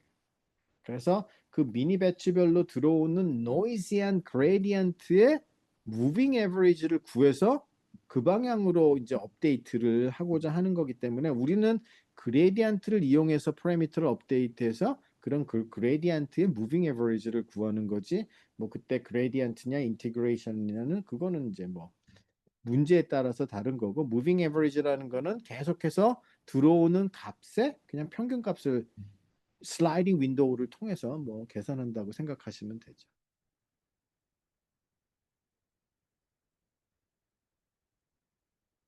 그래서 그 미니 배치별로 들어오는 노이지한 그레디언트의 무빙 에버리지를 구해서 그 방향으로 이제 업데이트를 하고자 하는 거기 때문에 우리는 그레디언트를 이용해서 파라미터를 업데이트해서 그런 그 그레디언트의 무빙 에버리지를 구하는 거지 뭐 그때 그레디언트냐 인티그레이션이냐는 그거는 이제 뭐 문제에 따라서 다른 거고 무빙 에버리지라는 거는 계속해서 들어오는 값에 그냥 평균 값을 슬라이딩 윈도우를 통해서 뭐 계산한다고 생각하시면 되죠.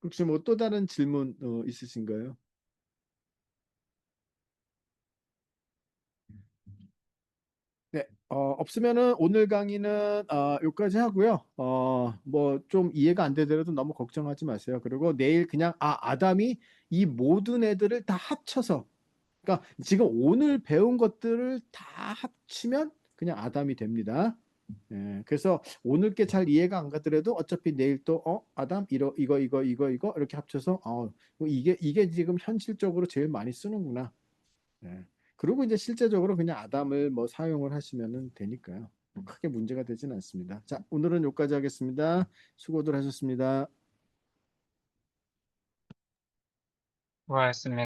혹시 뭐 또 다른 질문 있으신가요? 네, 없으면은 오늘 강의는 여기까지 하고요. 뭐 좀 이해가 안 되더라도 너무 걱정하지 마세요. 그리고 내일 그냥 아담이 이 모든 애들을 다 합쳐서 그러니까 지금 오늘 배운 것들을 다 합치면 그냥 아담이 됩니다. 예, 그래서 오늘 게 잘 이해가 안 가더라도 어차피 내일 또 아담 이거 이렇게 합쳐서 뭐 이게 지금 현실적으로 제일 많이 쓰는구나. 예. 그리고 이제 실제적으로 그냥 아담을 뭐 사용을 하시면 되니까요. 뭐 크게 문제가 되진 않습니다. 자, 오늘은 여기까지 하겠습니다. 수고들 하셨습니다. 수고하셨습니다.